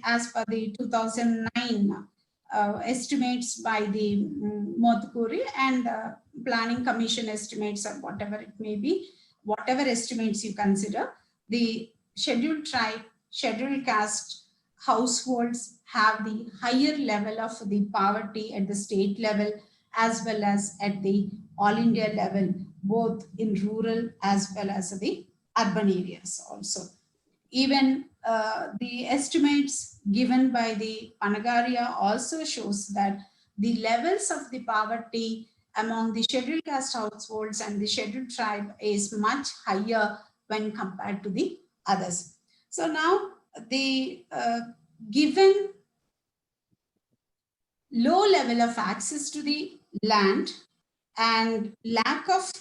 as per the 2009 estimates by the Motukuri and Planning Commission estimates or whatever it may be, whatever estimates you consider, the scheduled tribe, scheduled caste households have the higher level of the poverty at the state level as well as at the all India level, both in rural as well as the urban areas also. Even the estimates given by the Panagaria also shows that the levels of the poverty among the scheduled caste households and the scheduled tribe is much higher when compared to the others. So now the given low level of access to the land and lack of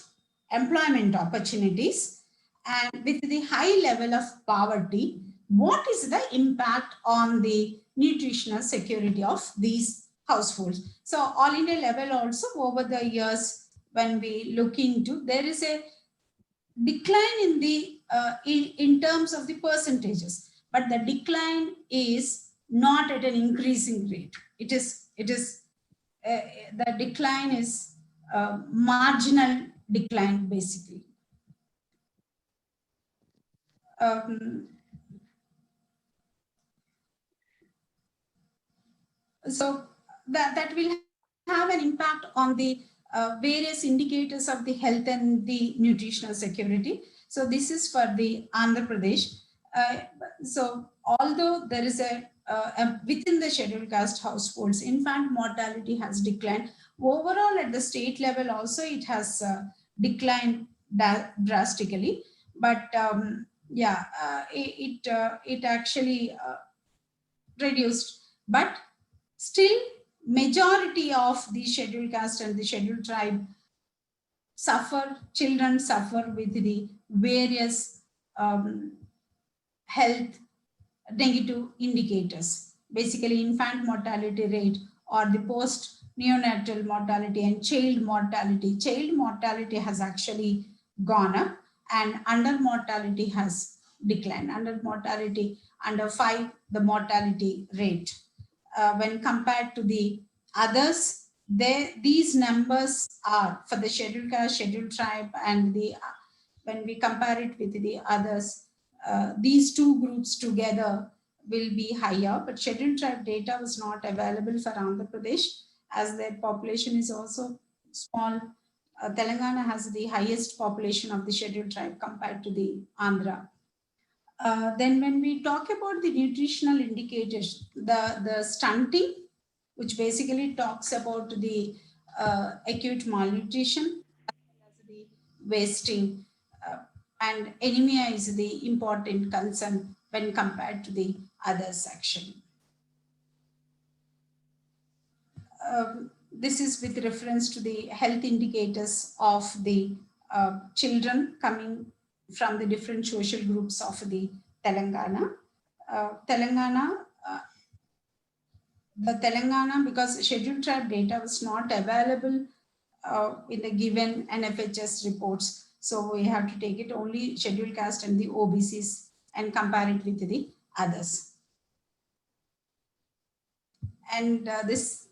employment opportunities, and with the high level of poverty, what is the impact on the nutritional security of these households? So all India level also over the years, when we look into, there is a decline in the in terms of the percentages, but the decline is not at an increasing rate. The decline is marginal decline basically. So that will have an impact on the various indicators of the health and the nutritional security. So this is for the Andhra Pradesh. So although there is within the scheduled caste households, infant mortality has declined. Overall at the state level also it has declined drastically. But it actually reduced. But still, majority of the scheduled caste and the scheduled tribe children suffer with the various health negative indicators. Basically, infant mortality rate or the post neonatal mortality and child mortality. Child mortality has actually gone up and under mortality has declined. Under mortality, under 5, the mortality rate. When compared to the others, these numbers are for the scheduled caste, scheduled tribe, and when we compare it with the others, these two groups together will be higher, but scheduled tribe data was not available for Andhra Pradesh as their population is also small. Telangana has the highest population of the scheduled tribe compared to the Andhra. Then when we talk about the nutritional indicators, the stunting, which basically talks about the acute malnutrition, the wasting, and anemia is the important concern when compared to the other section. This is with reference to the health indicators of the children coming from the different social groups of the Telangana. Telangana, because scheduled tribe data was not available in the given NFHS reports. So we have to take it only scheduled caste and the OBCs and compare it with the others. And this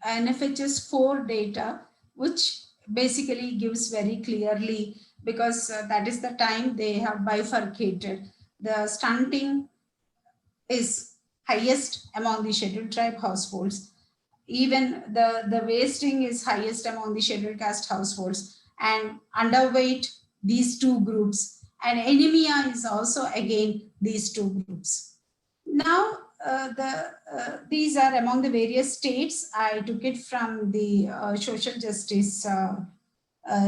NFHS 4 data, which basically gives very clearly, because that is the time they have bifurcated. The stunting is highest among the scheduled tribe households. Even the wasting is highest among the scheduled caste households, and underweight these two groups, and anemia is also again these two groups. Now these are among the various states. I took it from the social justice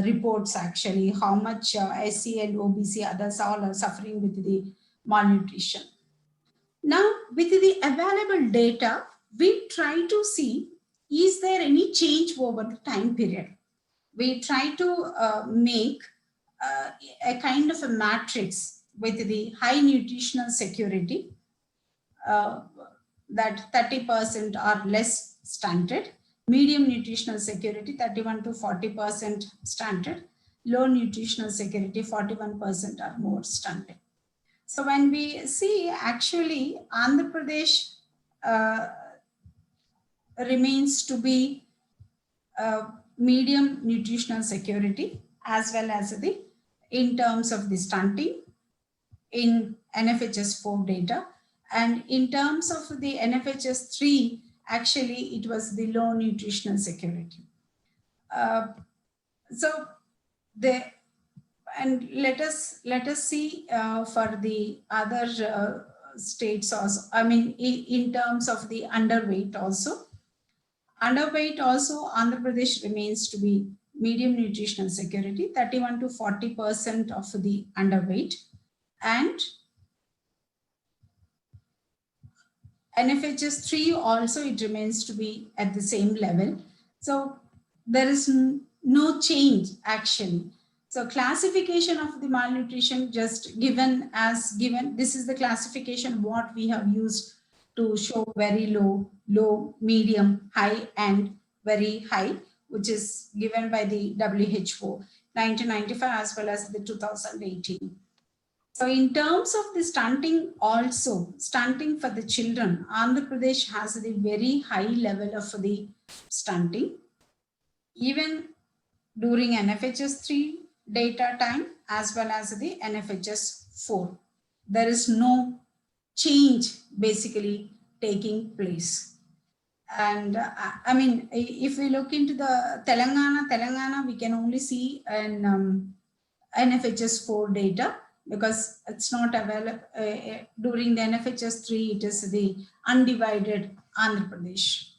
reports actually, how much SC and OBC others all are suffering with the malnutrition. Now, with the available data, we try to see, is there any change over the time period? We try to make a kind of a matrix with the high nutritional security, that 30% or less stunted, medium nutritional security 31 to 40% stunted, low nutritional security 41% or more stunted. So when we see actually Andhra Pradesh remains to be medium nutritional security as well as the in terms of the stunting in NFHS 4 data, and in terms of the NFHS 3 actually it was the low nutritional security. So the and let us see for the other states also. I mean, in terms of the underweight also. Underweight also, Andhra Pradesh remains to be medium nutritional security, 31 to 40% of the underweight, and NFHS 3 also it remains to be at the same level. So there is no change actually. So classification of the malnutrition just given as given. This is the classification what we have used to show very low, low, medium, high, and very high, which is given by the WHO 1995 as well as the 2018. So in terms of the stunting also, stunting for the children, Andhra Pradesh has the very high level of the stunting. Even during NFHS 3 data time as well as the NFHS 4. There is no change basically taking place. And I mean, if we look into the Telangana, we can only see an NFHS 4 data because it's not available during the NFHS 3, it is the undivided Andhra Pradesh.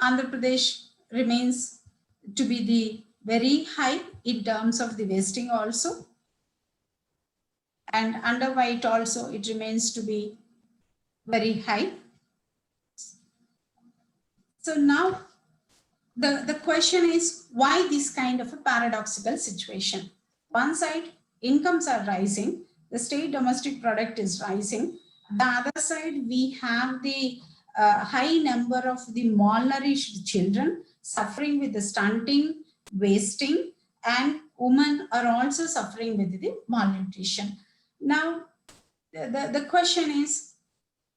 Andhra Pradesh remains to be the very high in terms of the wasting also, and underweight also it remains to be very high. So now the question is, why this kind of a paradoxical situation? One side, incomes are rising, the state domestic product is rising. The other side, we have the high number of the malnourished children suffering with the stunting, wasting, and women are also suffering with the malnutrition. Now, the question is,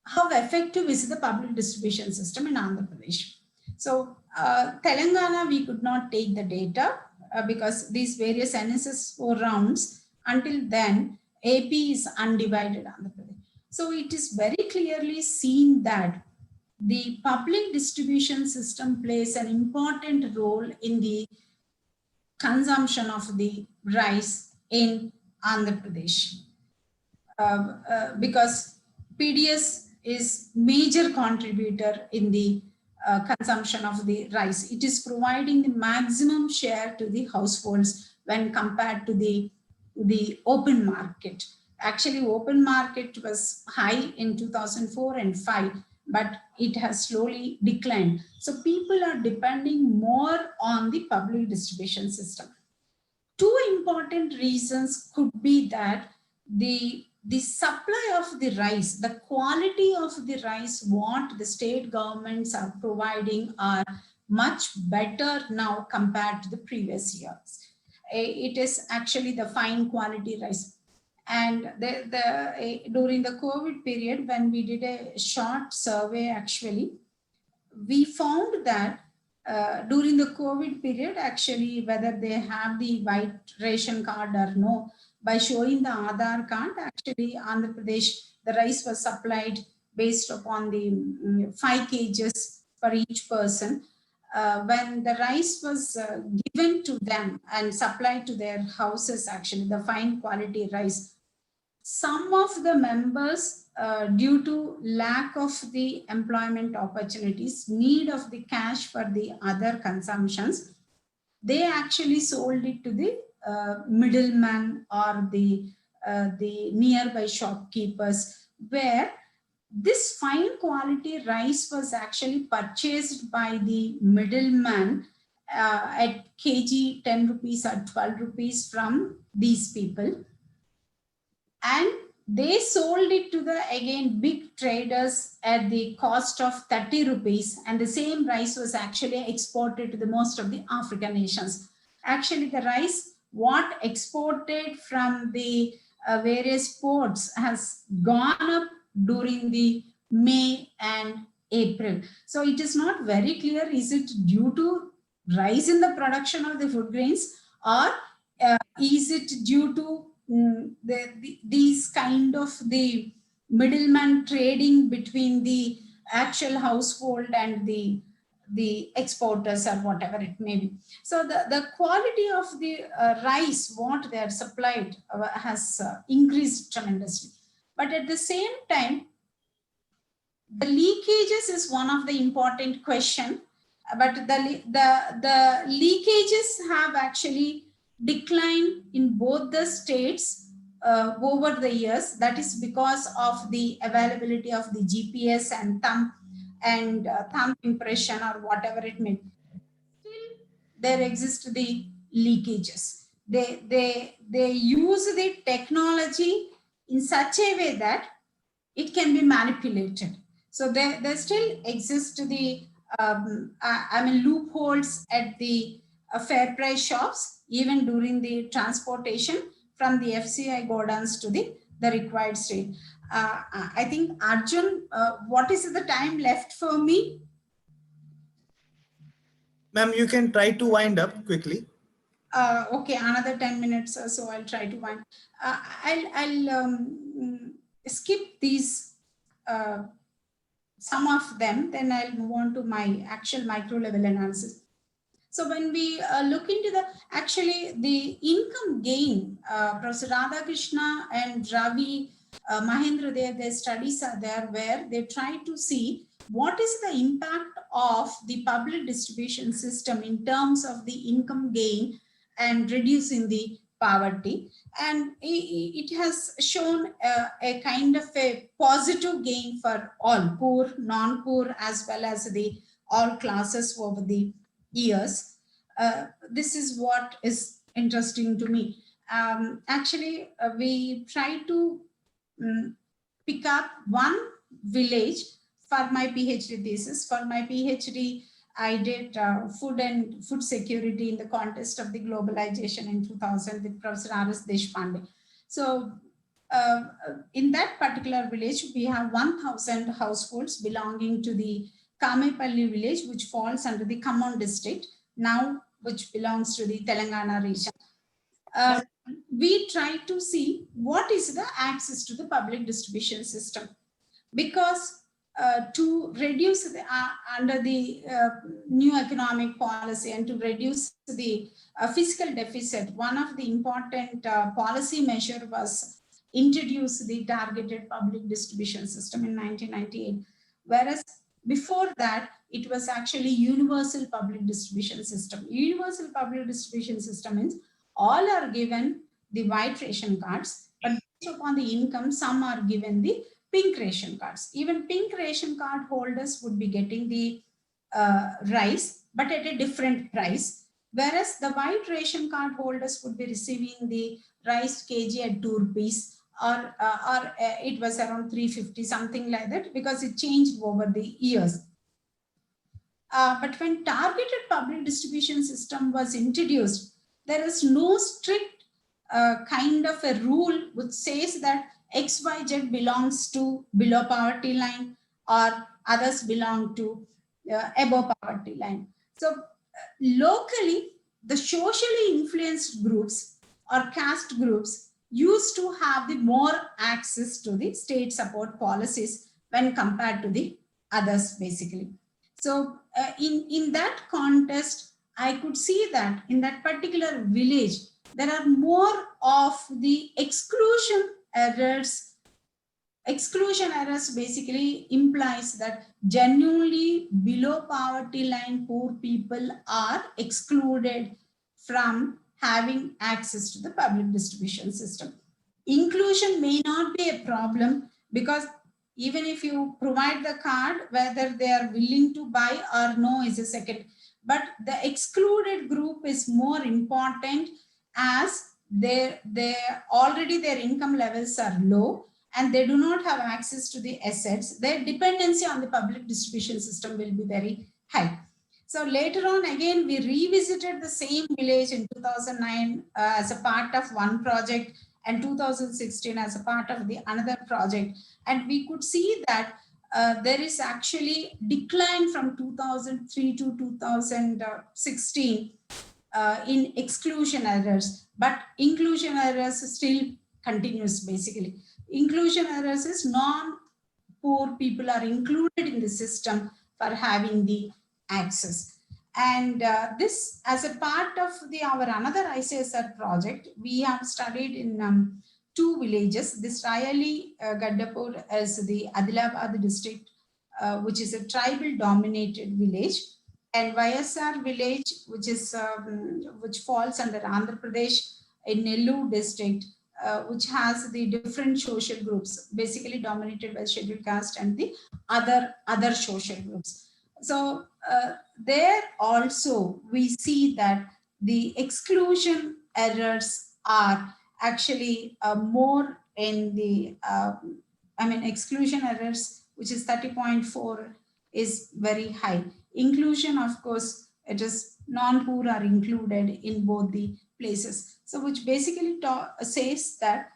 how effective is the public distribution system in Andhra Pradesh? So Telangana, we could not take the data because these various NSS 4 rounds. Until then, AP is undivided Andhra Pradesh. So it is very clearly seen that the public distribution system plays an important role in the consumption of the rice in Andhra Pradesh. Because PDS is major contributor in the consumption of the rice. It is providing the maximum share to the households when compared to the open market. Actually, open market was high in 2004 and 5, but it has slowly declined. So people are depending more on the public distribution system. Two important reasons could be that the supply of the rice, the quality of the rice, what the state governments are providing are much better now compared to the previous years. It is actually the fine quality rice. And during the COVID period, when we did a short survey, actually, we found that during the COVID period, actually, whether they have the white ration card or no, by showing the Aadhaar card, actually, Andhra Pradesh, the rice was supplied based upon the 5 kgs for each person. When the rice was given to them and supplied to their houses, actually, the fine quality rice, some of the members, due to lack of the employment opportunities, need of the cash for the other consumptions, they actually sold it to the middleman or the nearby shopkeepers, where this fine quality rice was actually purchased by the middleman at kg 10 rupees or 12 rupees from these people. And they sold it to the, again, big traders at the cost of 30 rupees. And the same rice was actually exported to the most of the African nations. Actually, the rice, what exported from the various ports has gone up during the May and April. So it is not very clear, is it due to rise in the production of the food grains, or is it due to these kind of the middleman trading between the actual household and the exporters or whatever it may be. So the quality of the rice, what they are supplied has increased tremendously. But at the same time, the leakages is one of the important question, but the leakages have actually decline in both the states over the years. That is because of the availability of the GPS and thumb impression or whatever it may be. Still, there exist the leakages. They use the technology in such a way that it can be manipulated. So there still exist the loopholes at the fair price shops, even during the transportation from the FCI godowns to the required state. I think, Arjun, what is the time left for me? Ma'am, you can try to wind up quickly. Okay, another 10 minutes, so I'll try to wind. I'll skip these, some of them, then I'll move on to my actual micro level analysis. So when we look into the income gain, Professor Radhakrishna and Ravi Mahendra, their studies are there where they try to see what is the impact of the public distribution system in terms of the income gain and reducing the poverty. And it has shown a kind of a positive gain for all, poor, non-poor, as well as the all classes over the years. This is what is interesting to me. actually, we try to pick up one village for my PhD thesis. For my PhD, I did food and food security in the context of the globalization in 2000 with Professor R.S. Deshpande. So in that particular village, we have 1,000 households belonging to the Kamepalli village, which falls under the Khammam district, now which belongs to the Telangana region. We try to see what is the access to the public distribution system, because to reduce the, under the new economic policy and to reduce the fiscal deficit, one of the important policy measure was introduce the targeted public distribution system in 1998, whereas before that it was actually universal public distribution system. Universal public distribution system means all are given the white ration cards, but based upon the income, some are given the pink ration cards. Even pink ration card holders would be getting the rice, but at a different price. Whereas the white ration card holders would be receiving the rice kg at 2 rupees, or it was around 350, something like that, because it changed over the years. But when targeted public distribution system was introduced, there is no strict kind of a rule which says that XYZ belongs to below poverty line or others belong to above poverty line. So locally, the socially influenced groups or caste groups used to have the more access to the state support policies when compared to the others, basically. So in that context, I could see that in that particular village, there are more of the exclusion errors. Exclusion errors basically implies that genuinely below poverty line poor people are excluded from having access to the public distribution system. Inclusion may not be a problem, because even if you provide the card, whether they are willing to buy or no is a second. But the excluded group is more important, as already their income levels are low and they do not have access to the assets. Their dependency on the public distribution system will be very high. So later on, again, we revisited the same village in 2009 as a part of one project, and 2016 as a part of the another project. And we could see that there is actually decline from 2003 to 2016 in exclusion errors, but inclusion errors still continues basically. Inclusion errors is non-poor people are included in the system for having the access. And this, as a part of our another ICSR project, we have studied in 2 villages. This Rayali Gaddapur is the Adilabad district, which is a tribal dominated village, and YSR village, which is which falls under Andhra Pradesh in Nellore district, which has the different social groups, basically dominated by scheduled caste and the other social groups. So there also we see that the exclusion errors are actually more in the, exclusion errors, which is 30.4, is very high. Inclusion, of course, it is non-poor are included in both the places. So which basically says that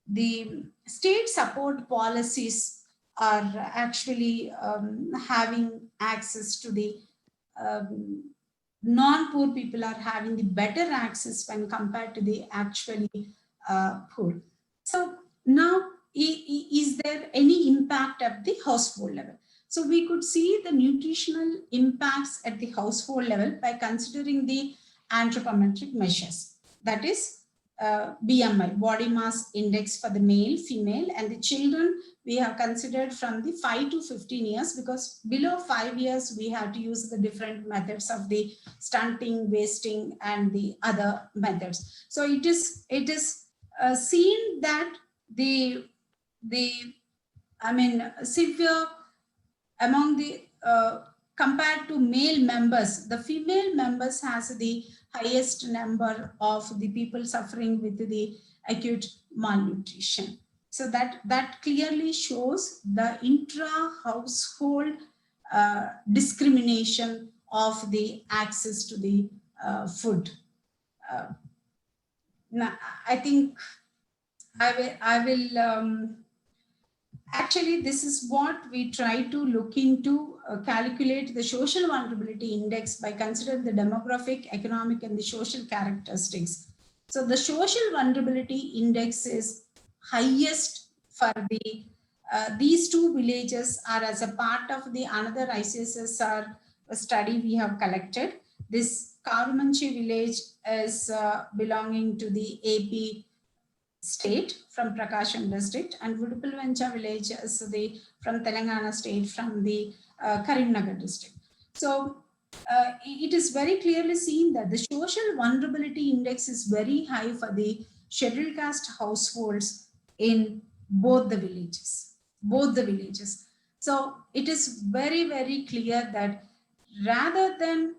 the state support policies are actually having access to the non-poor people are having the better access when compared to the actually poor. So now, is there any impact at the household level? So we could see the nutritional impacts at the household level by considering the anthropometric measures. That is BMI, body mass index for the male, female, and the children we have considered from the 5 to 15 years, because below 5 years we have to use the different methods of the stunting, wasting, and the other methods. So it is seen that severe among the compared to male members, the female members has the highest number of the people suffering with the acute malnutrition. So that clearly shows the intra-household discrimination of the access to the food. Now, I think I will actually, this is what we try to look into, calculate the social vulnerability index by considering the demographic, economic, and the social characteristics. So the social vulnerability index is highest for the, these two villages are as a part of the another ICSSR study we have collected. This Karumanchi village is belonging to the AP state from Prakasham district, and Vudupalvancha village is the from Telangana state from the Karimnagar district. So it is very clearly seen that the social vulnerability index is very high for the scheduled caste households in both the villages. So it is very, very clear that rather than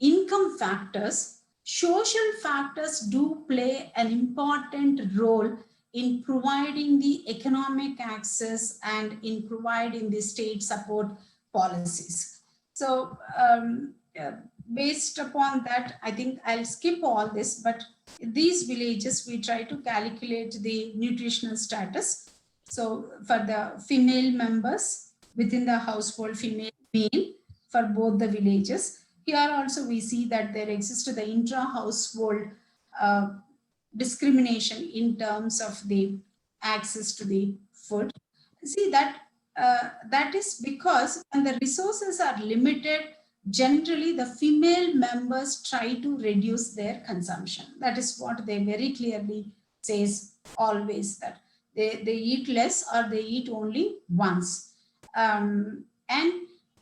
income factors, social factors do play an important role in providing the economic access and in providing the state support policies. So based upon that, I think I'll skip all this, but these villages, we try to calculate the nutritional status. So for the female members within the household, female, male, for both the villages. Here also we see that there exists the intra-household discrimination in terms of the access to the food. See that that is because when the resources are limited, generally the female members try to reduce their consumption. That is what they very clearly says always, that they eat less or they eat only once. And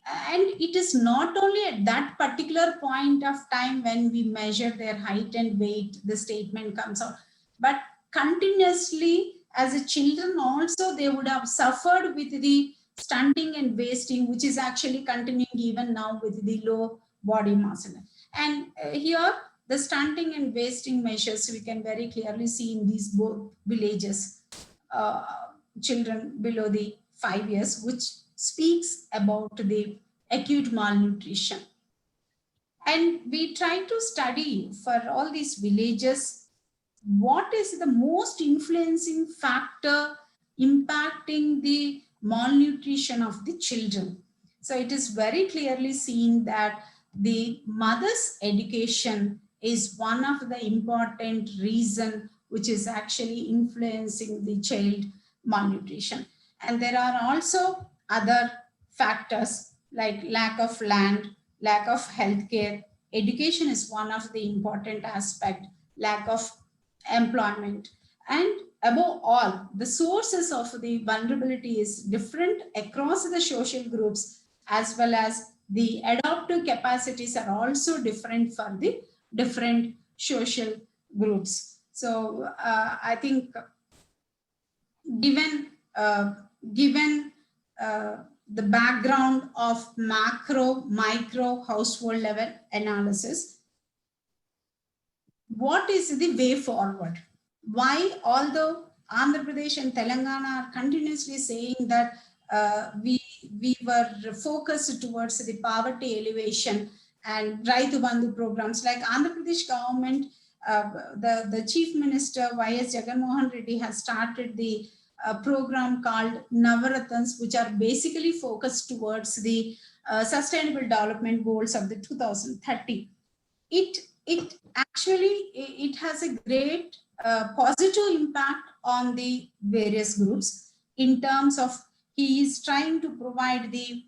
it is not only at that particular point of time when we measure their height and weight, the statement comes out, but continuously as a children also they would have suffered with the stunting and wasting, which is actually continuing even now with the low body mass. And here the stunting and wasting measures we can very clearly see in these both villages, children below the 5 years, which speaks about the acute malnutrition. And we try to study for all these villages, what is the most influencing factor impacting the malnutrition of the children. So it is very clearly seen that the mother's education is one of the important reason which is actually influencing the child malnutrition. And there are also other factors like lack of land, lack of healthcare. Education is one of the important aspect, lack of employment. And above all, the sources of the vulnerability is different across the social groups, as well as the adaptive capacities are also different for the different social groups. So I think given the background of macro, micro household level analysis, what is the way forward? Why, although Andhra Pradesh and Telangana are continuously saying that we were focused towards the poverty elevation and Raitu Bandhu programs, like Andhra Pradesh government, the Chief Minister Y.S. Jagannath Reddy has started the program called Navaratans, which are basically focused towards the sustainable development goals of the 2030. It actually, it has a great positive impact on the various groups in terms of he is trying to provide the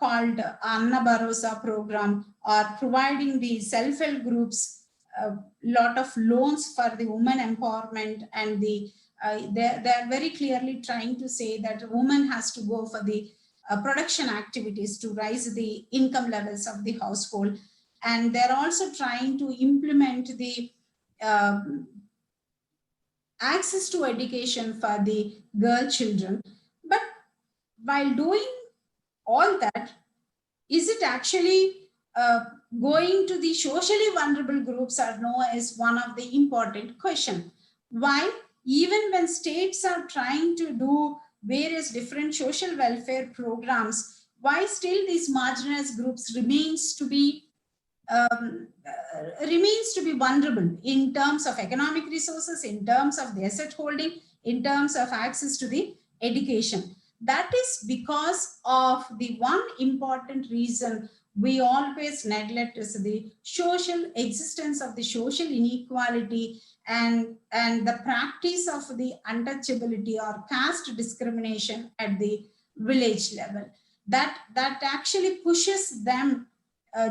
called Anna Bharosa program, or providing the self-help groups a lot of loans for the women empowerment, and the they're very clearly trying to say that a woman has to go for the production activities to raise the income levels of the household. And they're also trying to implement the access to education for the girl children. But while doing all that, is it actually going to the socially vulnerable groups or no is one of the important question. Why? Even when states are trying to do various different social welfare programs, why still these marginalized groups remains to be vulnerable in terms of economic resources, in terms of the asset holding, in terms of access to the education. That is because of the one important reason we always neglect is the social existence of the social inequality and the practice of the untouchability or caste discrimination at the village level. That actually pushes them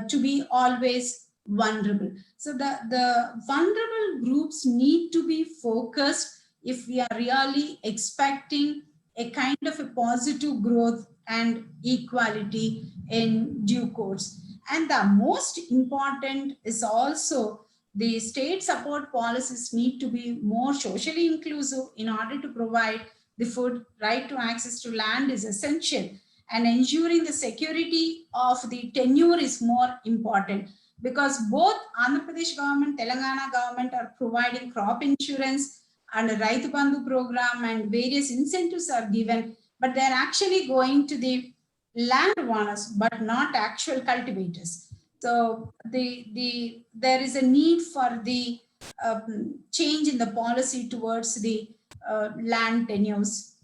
to be always vulnerable. So the vulnerable groups need to be focused if we are really expecting a kind of a positive growth and equality in due course. And the most important is also the state support policies need to be more socially inclusive in order to provide the food. Right to access to land is essential, and ensuring the security of the tenure is more important, because both Andhra Pradesh government, Telangana government are providing crop insurance and a Raitu Bandhu program and various incentives are given, but they're actually going to the landowners but not actual cultivators. So there is a need for the change in the policy towards the land tenures,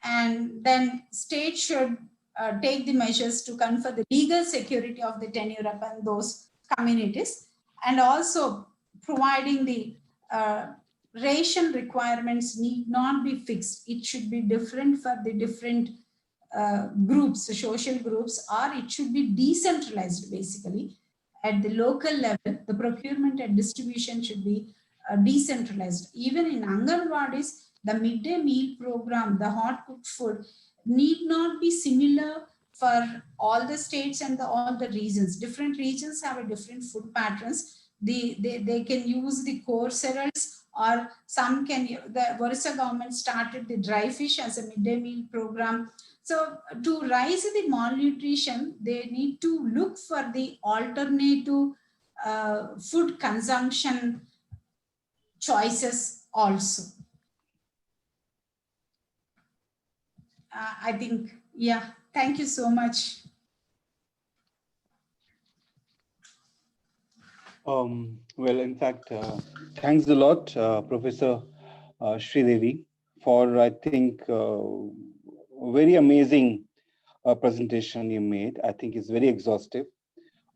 and then state should take the measures to confer the legal security of the tenure upon those communities, and also providing the ration requirements need not be fixed. It should be different for the different groups, social groups, or it should be decentralized basically. At the local level, the procurement and distribution should be decentralized. Even in Anganwadis, the midday meal program, the hot cooked food, need not be similar for all the states and all the regions. Different regions have a different food patterns. They can use the core cereals, or some can. The Orissa government started the dry fish as a midday meal program. So to rise the malnutrition, they need to look for the alternative food consumption choices also. I think, yeah, thank you so much. Well, in fact, thanks a lot, Professor Sridevi, for, I think, very amazing presentation you made. I think it's very exhaustive.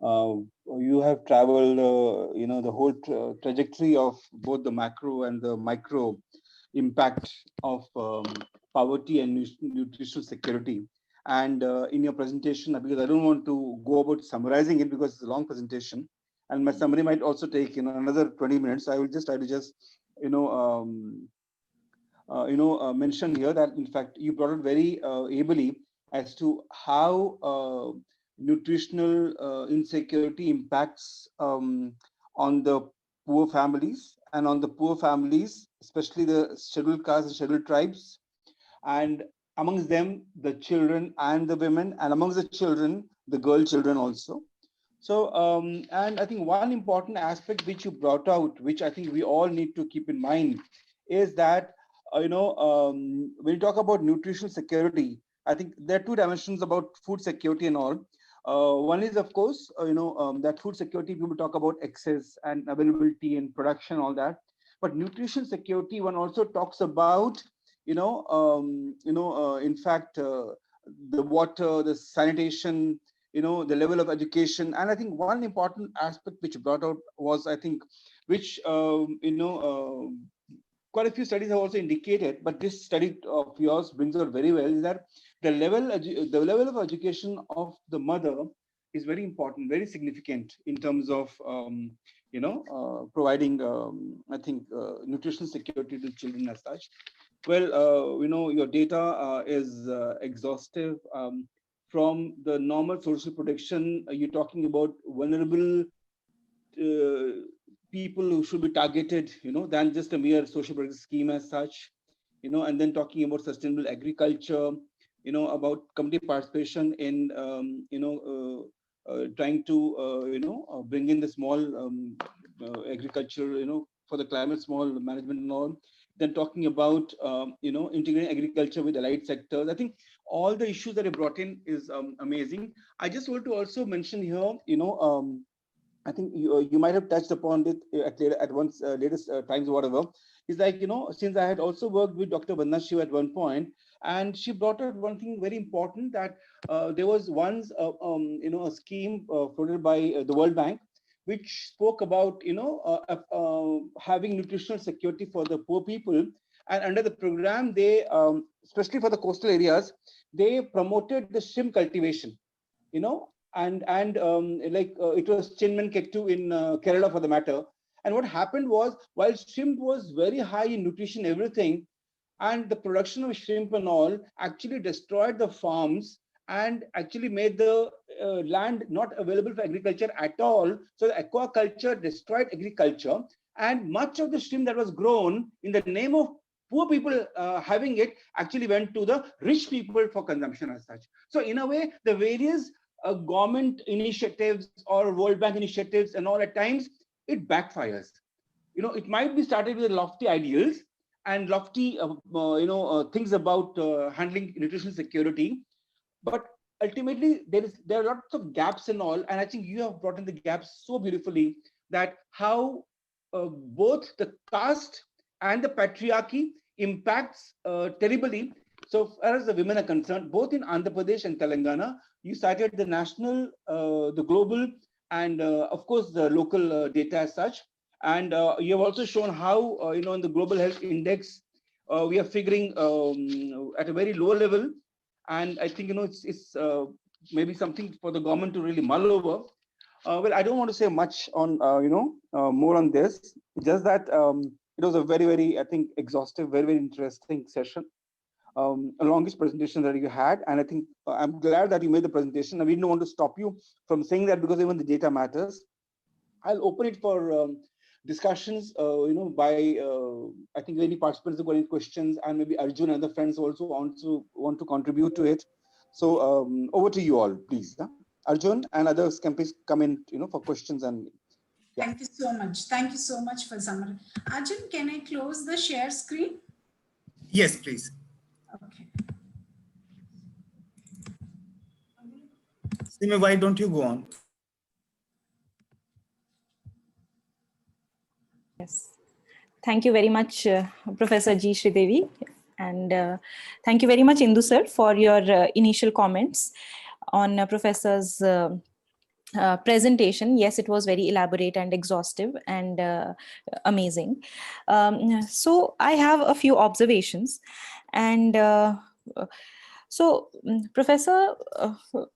You have traveled, the whole trajectory of both the macro and the micro impact of poverty and nutritional security. And in your presentation, because I don't want to go about summarizing it because it's a long presentation, and my summary might also take another 20 minutes. I will just try to just mention here that in fact you brought it very ably as to how nutritional insecurity impacts on the poor families, and on the poor families, especially the scheduled castes and scheduled tribes, and amongst them the children and the women, and amongst the children the girl children also. So and I think one important aspect which you brought out, which I think we all need to keep in mind, is that when you talk about nutritional security, I think there are two dimensions about food security and all. One is, of course, that food security, people talk about access and availability and production, all that. But nutrition security, one also talks about, in fact, the water, the sanitation, the level of education. And I think one important aspect which you brought out was, I think, which, quite a few studies have also indicated, but this study of yours brings out very well, is that the level of education of the mother is very important, very significant in terms of providing I think nutritional security to children as such. Well, your data is exhaustive. From the normal social protection, you're talking about vulnerable people who should be targeted, than just a mere social protection scheme as such, and then talking about sustainable agriculture, about community participation in, trying to, bring in the small agriculture, for the climate, small management and all. Then talking about, integrating agriculture with allied sectors. I think all the issues that are brought in is amazing. I just want to also mention here, I think you might have touched upon it at once, latest times, whatever. Is like, since I had also worked with Dr. Vandana Shiva at one point, and she brought out one thing very important, that there was once, a scheme floated by the World Bank, which spoke about, having nutritional security for the poor people. And under the program, they, especially for the coastal areas, they promoted the shrimp cultivation, and like it was Chinman Kettu in Kerala, for the matter. And what happened was, while shrimp was very high in nutrition, everything, and the production of shrimp and all actually destroyed the farms and actually made the land not available for agriculture at all. So the aquaculture destroyed agriculture, and much of the shrimp that was grown in the name of poor people having it actually went to the rich people for consumption as such. So in a way, the various government initiatives or World Bank initiatives and all, at times it backfires. It might be started with lofty ideals and lofty, things about handling nutritional security, but ultimately there are lots of gaps and all. And I think you have brought in the gaps so beautifully, that how both the caste and the patriarchy impacts terribly. So far as the women are concerned, both in Andhra Pradesh and Telangana, you cited the national, the global, and of course the local data as such. And you have also shown how, in the Global Health Index, we are figuring at a very low level. And I think, it's maybe something for the government to really mull over. Well, I don't want to say much on, more on this. Just that it was a very, very, I think, exhaustive, very, very interesting session. A longest presentation that you had. And I think I'm glad that you made the presentation. I didn't want to stop you from saying that, because even the data matters. I'll open it for discussions, by, I think any participants have got any questions, and maybe Arjun and other friends also want to contribute to it. So over to you all, please. Yeah? Arjun and others can please come in, for questions. And yeah. Thank you so much. Thank you so much for summary. Arjun, can I close the share screen? Yes, please. Okay. Simi, why don't you go on? Yes. Thank you very much, Professor G. Sridevi. And thank you very much, Indu sir, for your initial comments on Professor's presentation. Yes, it was very elaborate and exhaustive and amazing. So I have a few observations. And so, Professor,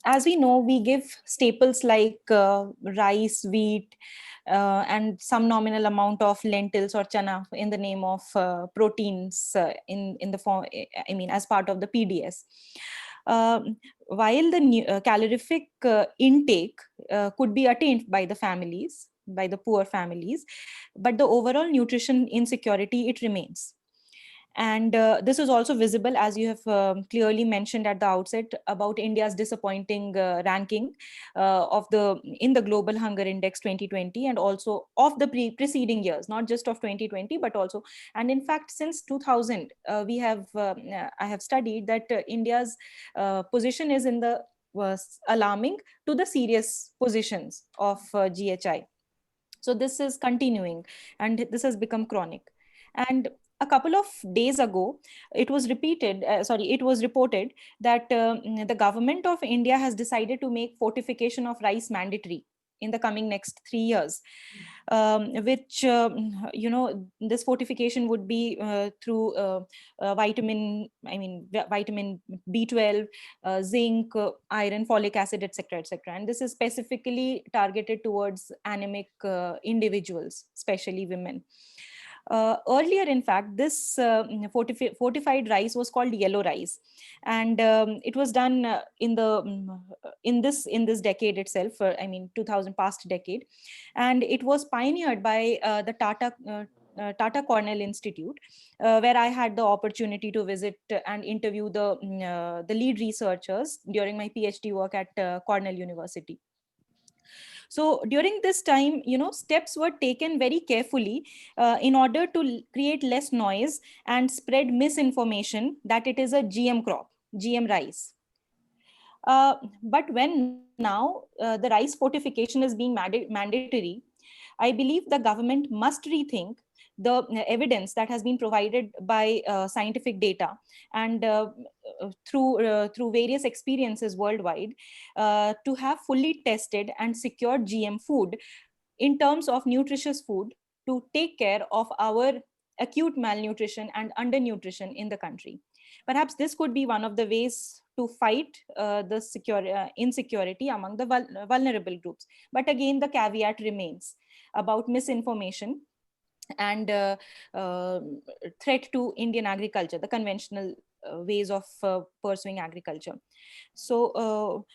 as we know, we give staples like rice, wheat, and some nominal amount of lentils or chana in the name of proteins in the form, I mean, as part of the PDS. While the calorific intake could be attained by the families, by the poor families, but the overall nutrition insecurity, it remains. And this is also visible, as you have clearly mentioned at the outset, about India's disappointing ranking in the Global Hunger Index 2020, and also of the preceding years, not just of 2020, but also, and in fact, since 2000, I have studied that India's position is in the alarming to the serious positions of GHI. So this is continuing, and this has become chronic. And a couple of days ago, it was reported that the government of India has decided to make fortification of rice mandatory in the coming next 3 years, which, this fortification would be through vitamin B12, zinc, iron, folic acid, etc., etc. And this is specifically targeted towards anemic individuals, especially women. Earlier, in fact, this fortified rice was called yellow rice, and it was done in this decade itself. 2000 past decade, and it was pioneered by the Tata Cornell Institute, where I had the opportunity to visit and interview the lead researchers during my PhD work at Cornell University. So during this time, steps were taken very carefully in order to create less noise and spread misinformation that it is a GM crop, GM rice. But when now the rice fortification is being mandatory, I believe the government must rethink the evidence that has been provided by scientific data and through various experiences worldwide to have fully tested and secured GM food in terms of nutritious food to take care of our acute malnutrition and undernutrition in the country. Perhaps this could be one of the ways to fight the insecurity among the vulnerable groups. But again, the caveat remains about misinformation and threat to Indian agriculture, the conventional ways of pursuing agriculture. So,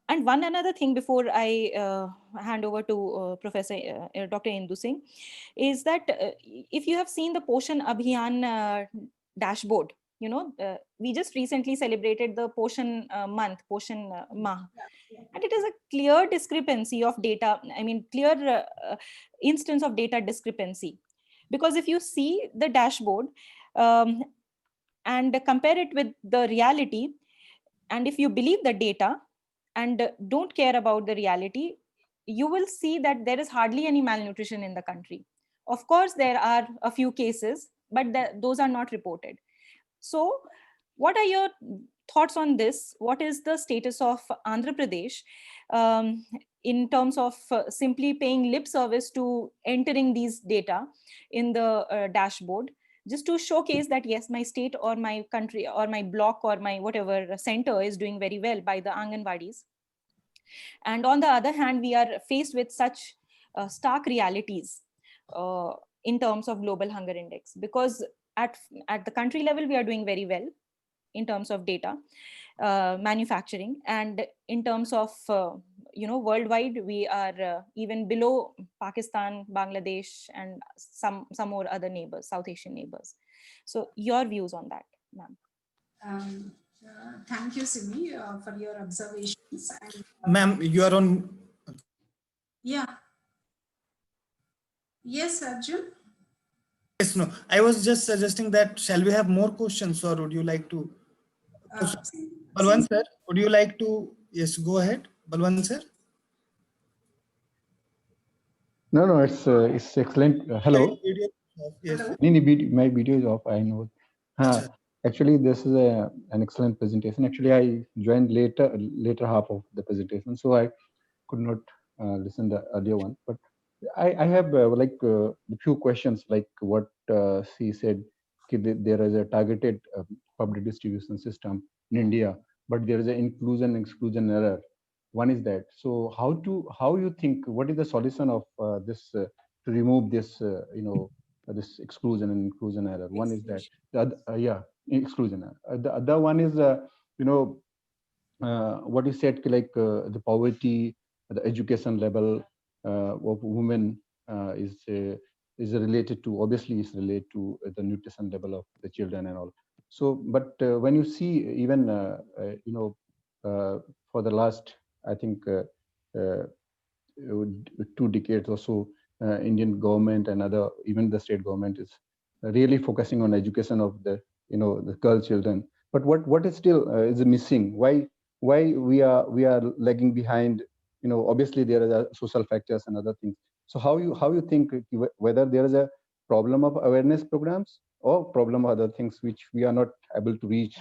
and one another thing before I hand over to Professor Dr. Indu Singh is that if you have seen the Poshan Abhiyan dashboard, we just recently celebrated the Poshan month, Poshan Mah. And it is a clear discrepancy of data. I mean, clear instance of data discrepancy. Because if you see the dashboard and compare it with the reality, and if you believe the data and don't care about the reality, you will see that there is hardly any malnutrition in the country. Of course, there are a few cases, but those are not reported. So what are your thoughts on this? What is the status of Andhra Pradesh in terms of simply paying lip service to entering these data in the dashboard, just to showcase that, yes, my state or my country or my block or my whatever center is doing very well by the Anganwadis. And on the other hand, we are faced with such stark realities in terms of global hunger index, because at the country level, we are doing very well in terms of data, manufacturing, and in terms of worldwide, we are even below Pakistan, Bangladesh, and some more other neighbors, South Asian neighbors. So your views on that, ma'am? Thank you, Simi, for your observations. And, Ma'am, you are on. yeah. Yes, Arjun. Yes, no. I was just suggesting that shall we have more questions, or would you like to? Balwant sir, would you like to? Yes, go ahead, Balwant sir. No, it's excellent. Hello. Yes. My video is off. I know. Actually, this is an excellent presentation. Actually, I joined later half of the presentation, so I could not listen the earlier one. But I have a few questions, like what she said. There is a targeted public distribution system in India, but there is an inclusion-exclusion error. One is that. So how you think, what is the solution of this to remove this this exclusion and inclusion error? One is that. The other, exclusion error. The other one is what you said, like the poverty, the education level of women is related to, obviously is related to the nutrition level of the children and all. So, but when you see even for the last, I think 2 decades or so, Indian government and even the state government is really focusing on education of the the girl children. But what is still is missing? Why we are lagging behind? Obviously there are social factors and other things. So how you think whether there is a problem of awareness programs or problem of other things which we are not able to reach,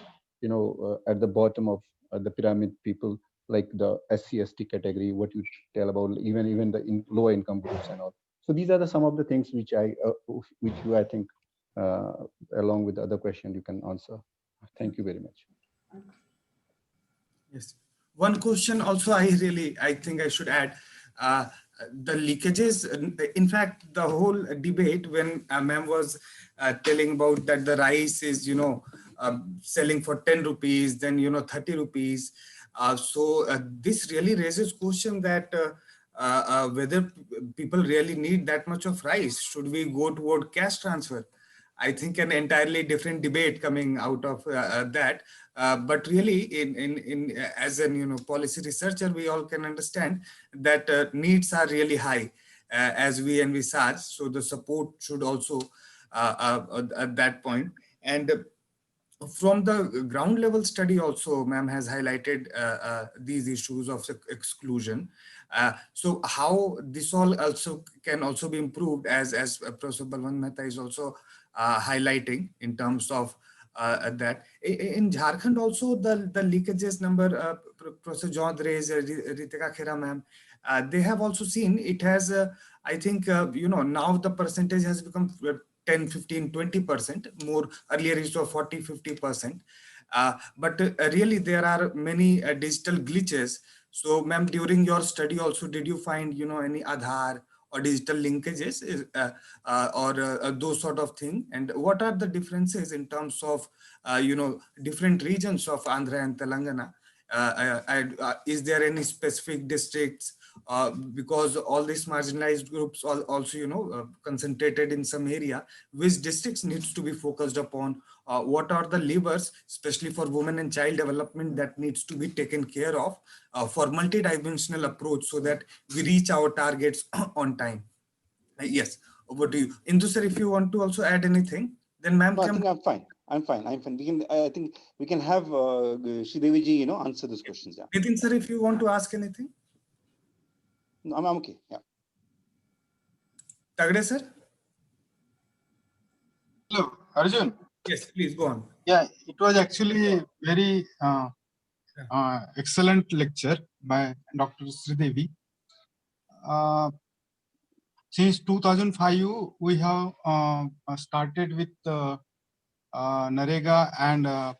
at the bottom of the pyramid people, like the SC/ST category, what you tell about even the lower income groups and all. So these are some of the things which I think along with the other question you can answer. Thank you very much. Yes. One question also I think I should add. The leakages, in fact, the whole debate when ma'am was telling about that the rice is, selling for 10 rupees, then, 30 rupees. So this really raises question that whether people really need that much of rice. Should we go toward cash transfer? I think an entirely different debate coming out of that. But really, in as an policy researcher, we all can understand that needs are really high as we envisage. So the support should also at that point. And from the ground level study also, ma'am has highlighted these issues of exclusion. So how this all also can also be improved, as Professor Balwant Mehta is also highlighting in terms of that. In Jharkhand also, the leakages number, Professor John raised, Ritika Khera ma'am, they have also seen it has, I think, now the percentage has become 10, 15, 20% more. Earlier it was 40, 50%. But really there are many digital glitches. So ma'am, during your study also, did you find, any Aadhaar or digital linkages or those sort of thing? And what are the differences in terms of, different regions of Andhra and Telangana? Is there any specific districts, because all these marginalized groups also concentrated in some area, which districts needs to be focused upon? What are the levers, especially for women and child development, that needs to be taken care of for multidimensional approach, so that we reach our targets on time? Yes, over to you, Indu sir. If you want to also add anything, then ma'am No, I can. think I'm fine. I'm fine. I'm fine. We can. I think we can have Sridevi ji, answer those questions. Yeah. Nitin sir, if you want to ask anything. No, I'm okay. Yeah. Tagde sir. Hello, Arjun. Yes, please go on. Yeah, it was actually very excellent lecture by Dr. Sridevi. Since 2005, we have started with NREGA and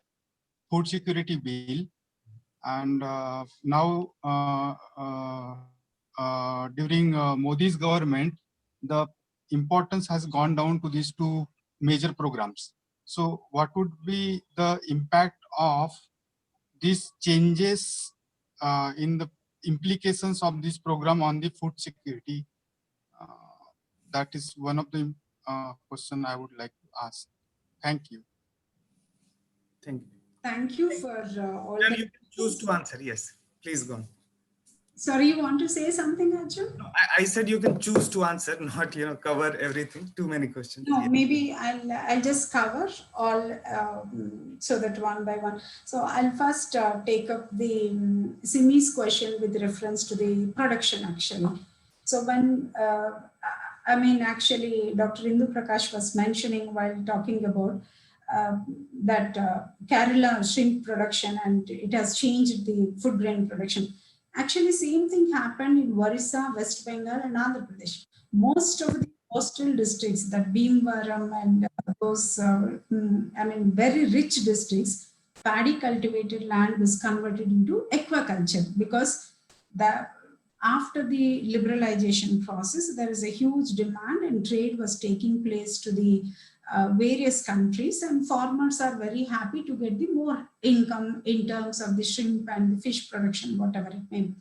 Food Security Bill, and now during Modi's government, the importance has gone down to these two major programs. So what would be the impact of these changes in the implications of this program on the food security? That is one of the question I would like to ask. Thank you. Thank you. Thank you for all Ma'am, the. you can choose to answer. Yes, please go on. Sorry, you want to say something, Arjun? No, I said you can choose to answer, not cover everything. Too many questions. No, Yeah. maybe I'll just cover all so that one by one. So I'll first take up the Simi's question with reference to the production actually. So when actually Dr. Indu Prakash was mentioning while talking about that Kerala shrimp production, and it has changed the food grain production. Actually, same thing happened in Orissa, West Bengal, and Andhra Pradesh. Most of the coastal districts, that Bhimavaram and those, very rich districts, paddy cultivated land was converted into aquaculture, because after the liberalization process, there is a huge demand and trade was taking place to the various countries, and farmers are very happy to get the more income in terms of the shrimp and the fish production, whatever it may be.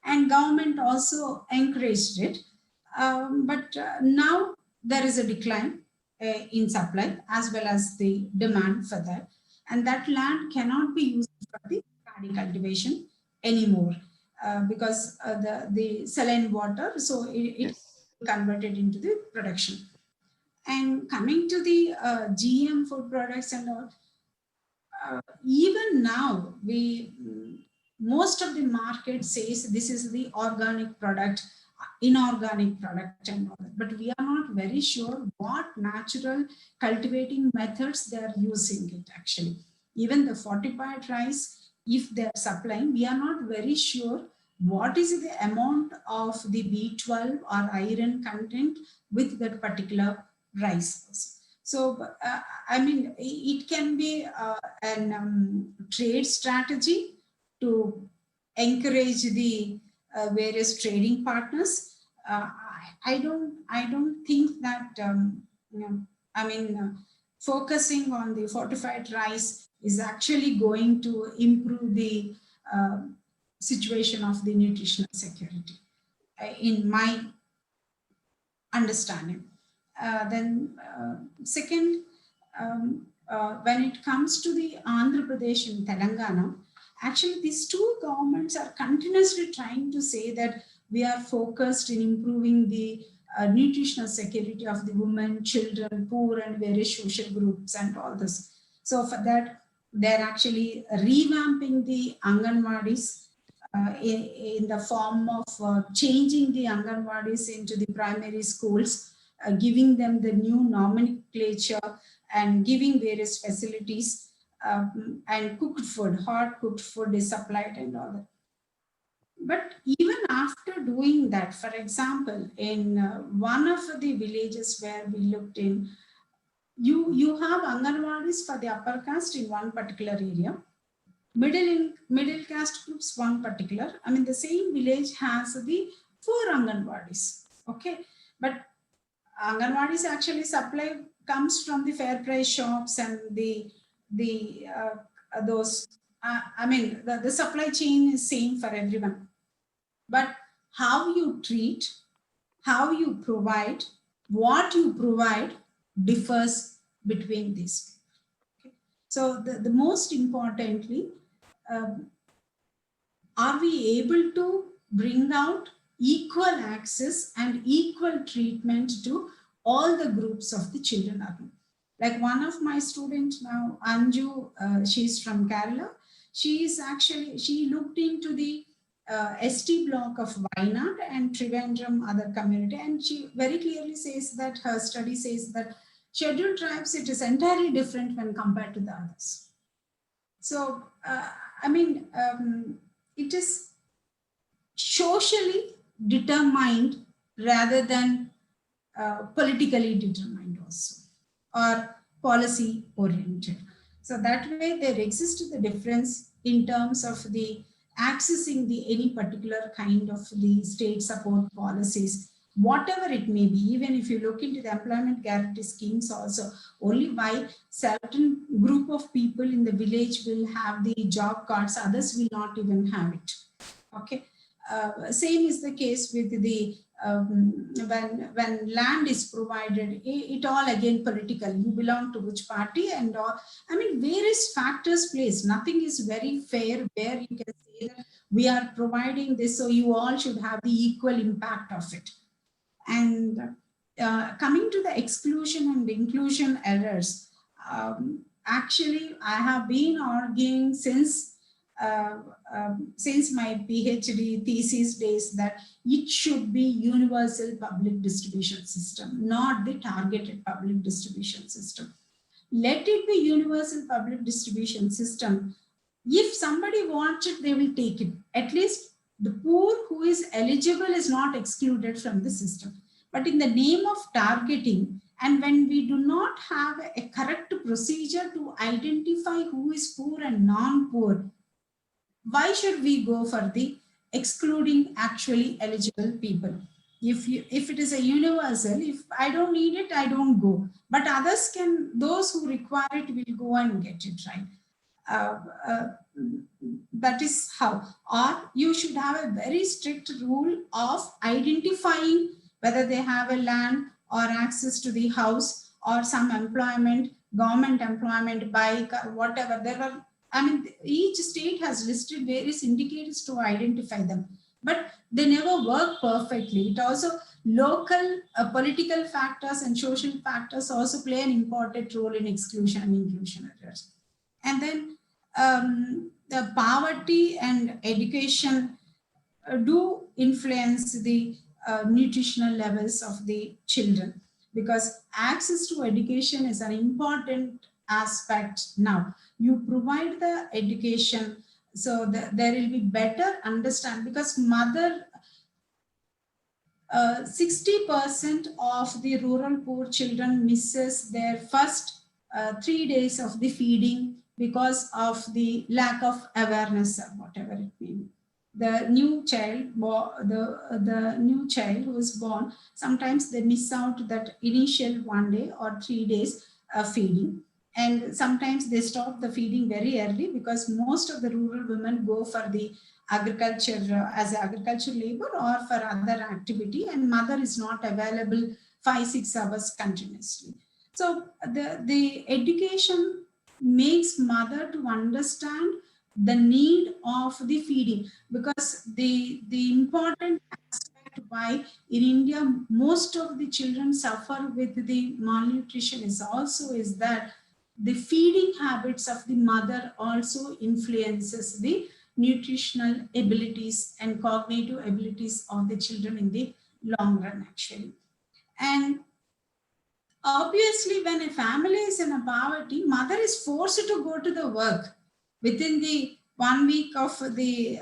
And government also encouraged it. But now there is a decline in supply as well as the demand for that. And that land cannot be used for the paddy cultivation anymore because the saline water, so it converted into the production. And coming to the GM food products and all, even now most of the market says this is the organic product, inorganic product and all that, but we are not very sure what natural cultivating methods they are using it actually. Even the fortified rice, if they are supplying, we are not very sure what is the amount of the B12 or iron content with that particular rice. So, it can be an trade strategy to encourage the various trading partners. I don't think that, focusing on the fortified rice is actually going to improve the situation of the nutritional security. in my understanding. Second, when it comes to the Andhra Pradesh and Telangana, actually these two governments are continuously trying to say that we are focused in improving the nutritional security of the women, children, poor and various social groups and all this. So for that, they're actually revamping the Anganwadis in the form of changing the Anganwadis into the primary schools, giving them the new nomenclature and giving various facilities, and cooked food, hot cooked food is supplied and all that. But even after doing that, for example, in one of the villages where we looked in, you have Anganwadis for the upper caste in one particular area, middle caste groups one particular. I mean, the same village has the 4 Anganwadis, okay? But Anganwadis actually supply comes from the fair price shops and those, I mean, the supply chain is same for everyone. But how you treat, how you provide, what you provide differs between these. Okay? So the most importantly, are we able to bring out equal access and equal treatment to all the groups of the children? Like one of my students now, Anju, she's from Kerala. She looked into the ST block of Wayanad and Trivandrum other community, and she very clearly says that her study says that scheduled tribes, it is entirely different when compared to the others. So, I mean, it is socially determined rather than politically determined also, or policy oriented. So that way there exists the difference in terms of the accessing the any particular kind of the state support policies, whatever it may be. Even if you look into the employment guarantee schemes also, only by certain group of people in the village will have the job cards, others will not even have it. Okay. Same is the case with the when land is provided, it all again political. You belong to which party and all. I mean, various factors plays. Nothing is very fair where you can say that we are providing this, so you all should have the equal impact of it. And coming to the exclusion and inclusion errors, actually, I have been arguing since my PhD thesis days that it should be universal public distribution system, not the targeted public distribution system. Let it be universal public distribution system. If somebody wants it, they will take it. At least the poor who is eligible is not excluded from the system. But in the name of targeting, and when we do not have a correct procedure to identify who is poor and non-poor, why should we go for the excluding actually eligible people? If it is a universal, if I don't need it, I don't go. But others can, those who require it will go and get it, right? That is how. Or you should have a very strict rule of identifying whether they have a land or access to the house or some employment, government employment, bike, or whatever. There are, I mean, each state has listed various indicators to identify them, but they never work perfectly. It also local political factors and social factors also play an important role in exclusion and inclusion errors. And then the poverty and education do influence the nutritional levels of the children, because access to education is an important aspect now. You provide the education so that there will be better understand, because 60% of the rural poor children misses their first 3 days of the feeding because of the lack of awareness or whatever it may be. The new child, the new child who is born, sometimes they miss out that initial 1 day or 3 days feeding. And sometimes they stop the feeding very early because most of the rural women go for the agriculture as agriculture labor or for other activity, and mother is not available 5-6 hours continuously. So the education makes mother to understand the need of the feeding, because the important aspect why in India most of the children suffer with the malnutrition is that the feeding habits of the mother also influences the nutritional abilities and cognitive abilities of the children in the long run actually. And obviously when a family is in a poverty, mother is forced to go to the work within the 1 week of the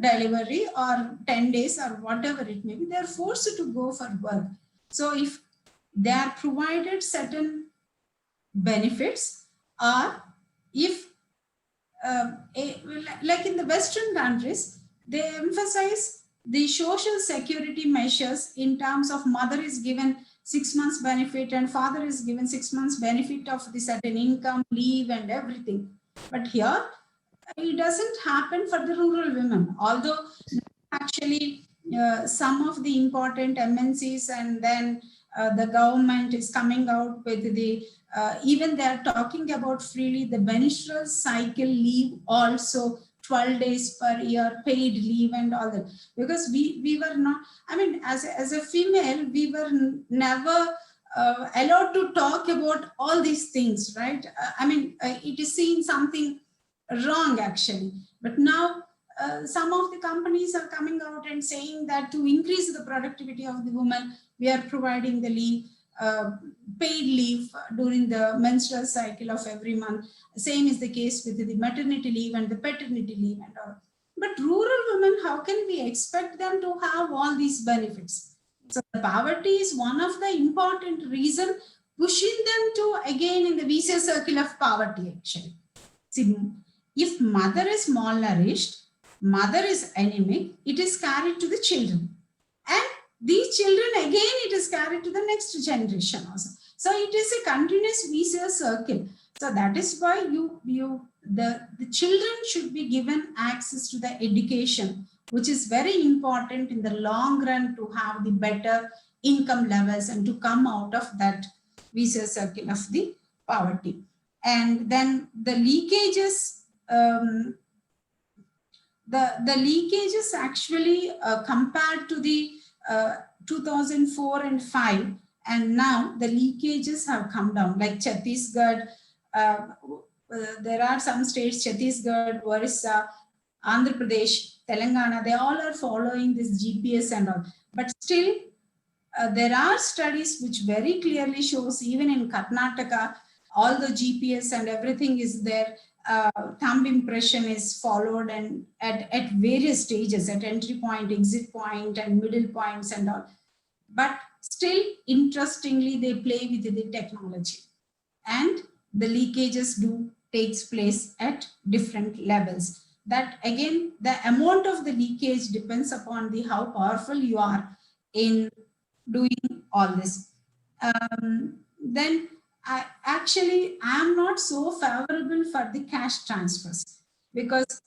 delivery or 10 days or whatever it may be. They are forced to go for work. So if they are provided certain benefits, or if like in the Western countries, they emphasize the social security measures in terms of mother is given 6 months benefit and father is given 6 months benefit of the certain income, leave and everything. But here, it doesn't happen for the rural women, although actually some of the important MNCs and then the government is coming out with the even they are talking about freely the menstrual cycle leave also 12 days per year paid leave and all that, because we were not, I mean as a female we were never allowed to talk about all these things, right? It is seen something wrong actually, but now some of the companies are coming out and saying that to increase the productivity of the woman, we are providing the leave, paid leave during the menstrual cycle of every month. Same is the case with the maternity leave and the paternity leave and all. But rural women, how can we expect them to have all these benefits? So the poverty is one of the important reason pushing them to again in the vicious circle of poverty actually. See, if mother is malnourished, mother is anemic, it is carried to the children. And these children, again, it is carried to the next generation also. So it is a continuous vicious circle. So that is why the children should be given access to the education, which is very important in the long run to have the better income levels and to come out of that vicious circle of the poverty. And then the leakages, the leakages actually compared to the 2004 and 5, and now the leakages have come down, like Chhattisgarh. There are some states, Chhattisgarh, Orissa, Andhra Pradesh, Telangana, they all are following this GPS and all. But still, there are studies which very clearly shows even in Karnataka, all the GPS and everything is there. Thumb impression is followed and at various stages, at entry point, exit point, and middle points and all. But still, interestingly, they play with the technology. And the leakages do takes place at different levels. That again, the amount of the leakage depends upon the how powerful you are in doing all this. Then I am not so favorable for the cash transfers, because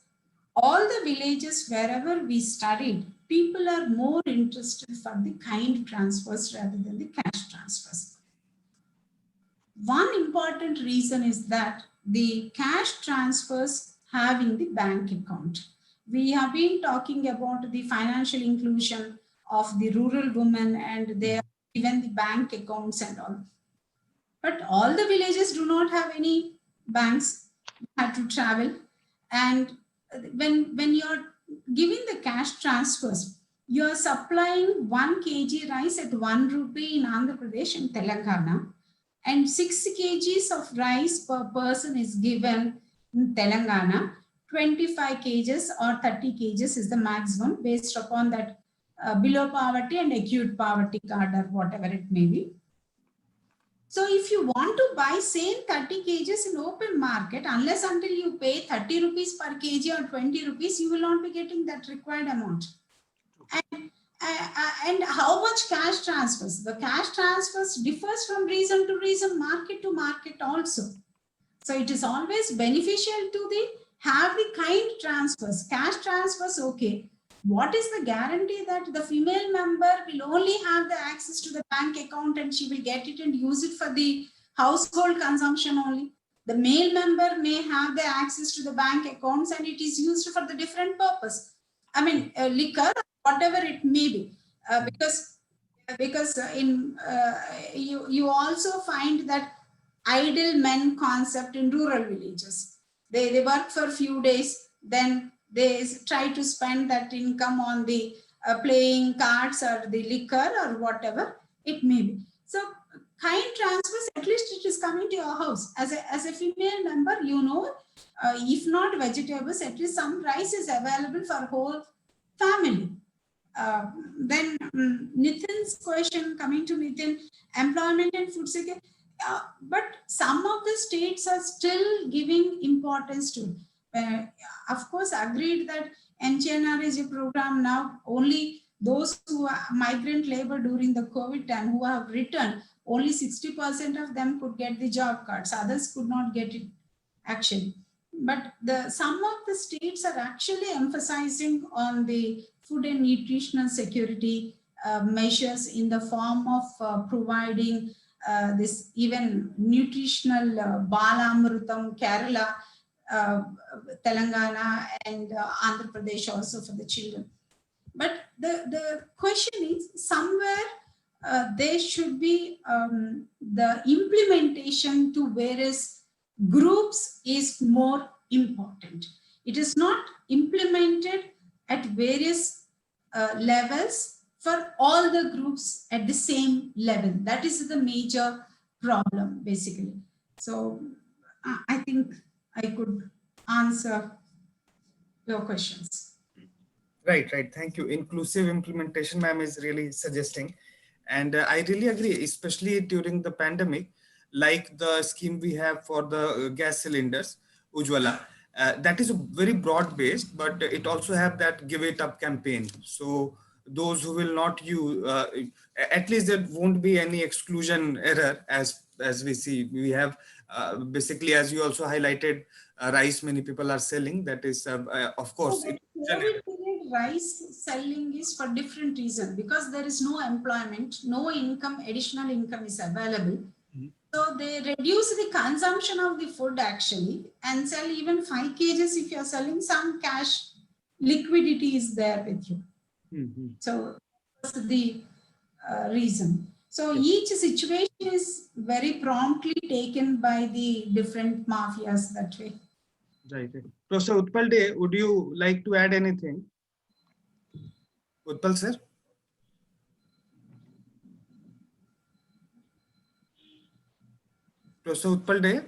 all the villages wherever we studied, people are more interested for the kind transfers rather than the cash transfers. One important reason is that the cash transfers having the bank account. We have been talking about the financial inclusion of the rural women, and they are given the bank accounts and all. But all the villages do not have any banks, have to travel. And when you're giving the cash transfers, you're supplying 1 kg rice at 1 rupee in Andhra Pradesh and Telangana, and 6 kgs of rice per person is given in Telangana. 25 kgs or 30 kgs is the maximum based upon that below poverty and acute poverty card or whatever it may be. So if you want to buy same 30 kgs in open market, unless until you pay 30 rupees per kg or 20 rupees, you will not be getting that required amount. And how much cash transfers? The cash transfers differs from region to region, market to market also. So it is always beneficial to have the kind transfers, cash transfers, okay. What is the guarantee that the female member will only have the access to the bank account and she will get it and use it for the household consumption only? The male member may have the access to the bank accounts and it is used for the different purpose. I mean, liquor, whatever it may be, because you also find that idle men concept in rural villages. They work for a few days, then they try to spend that income on the playing cards or the liquor or whatever it may be. So kind transfers, at least it is coming to your house. As a female member, if not vegetables, at least some rice is available for whole family. Then Nitin's question, coming to Nitin, employment and food security. But some of the states are still giving importance to it. Of course, agreed that NCNRAG program now, only those who are migrant labor during the COVID time who have returned, only 60% of them could get the job cards. Others could not get it actually. But some of the states are actually emphasizing on the food and nutritional security measures in the form of providing this even nutritional Balamrutam, Kerala, Telangana, and Andhra Pradesh also for the children. But the question is, somewhere there should be the implementation to various groups is more important. It is not implemented at various levels for all the groups at the same level. That is the major problem, basically. So I think I could answer your questions. Right. Thank you. Inclusive implementation, ma'am, is really suggesting. And I really agree, especially during the pandemic, like the scheme we have for the gas cylinders, Ujjwala. That is very broad based, but it also have that give it up campaign. So those who will not use, at least there won't be any exclusion error as we see. We have basically, as you also highlighted, rice many people are selling. That is, of course, rice selling is for different reason, because there is no employment, no income, additional income is available. So they reduce the consumption of the food actually and sell even 5 kgs. If you're selling, some cash liquidity is there with you. So that's the reason. So each situation is very promptly taken by the different mafias that way. Right. Professor Utpal De, would you like to add anything? Utpal sir? Professor Utpal De?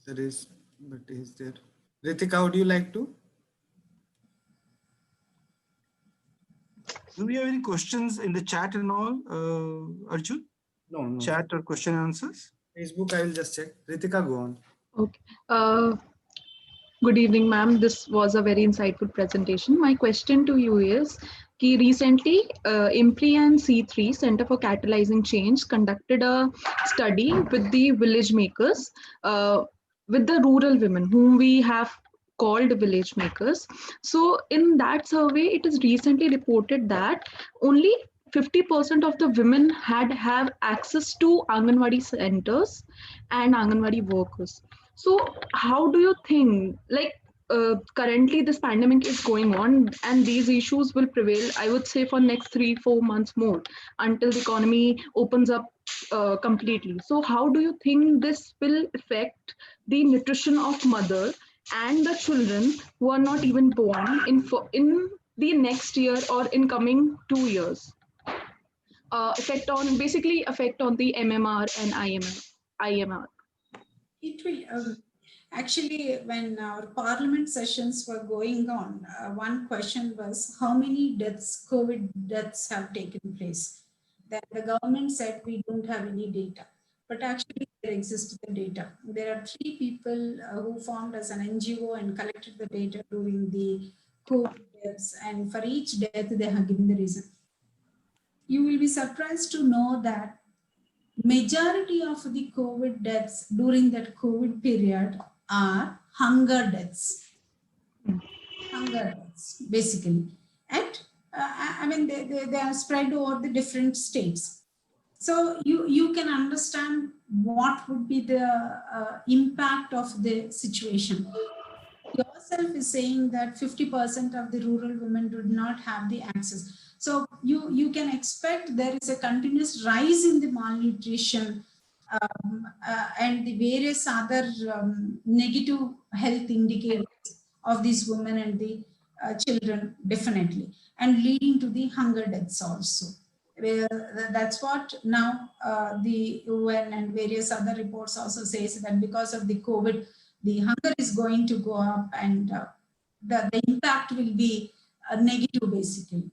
There is, but is there? Ritika, would you like to? Do we have any questions in the chat and all, Arjun? No. Chat or question and answers? Facebook, I will just check. Ritika, go on. Okay. Good evening, ma'am. This was a very insightful presentation. My question to you is, recently, IMPRI and C3, Center for Catalyzing Change, conducted a study with the village makers, with the rural women whom we have called village makers. So in that survey, it is recently reported that only 50% of the women have access to Anganwadi centers and Anganwadi workers. So how do you think, currently this pandemic is going on and these issues will prevail, I would say, for next 3-4 months more until the economy opens up completely. So how do you think this will affect the nutrition of mother and the children who are not even born in the next year or in coming 2 years? Effect on the MMR and IMR. It will actually, when our parliament sessions were going on, one question was how many deaths, COVID deaths have taken place. Then the government said we don't have any data. but actually there exists the data. There are 3 people who formed as an NGO and collected the data during the COVID deaths, and for each death they have given the reason. You will be surprised to know that majority of the COVID deaths during that COVID period are hunger deaths. Hunger deaths, basically. And I mean, they are spread over the different states. So you can understand what would be the impact of the situation. Yourself is saying that 50% of the rural women do not have the access. So you can expect there is a continuous rise in the malnutrition and the various other negative health indicators of these women and the children, definitely, and leading to the hunger deaths also. That's what now the UN and various other reports also says, that because of the COVID, the hunger is going to go up, and the impact will be negative, basically.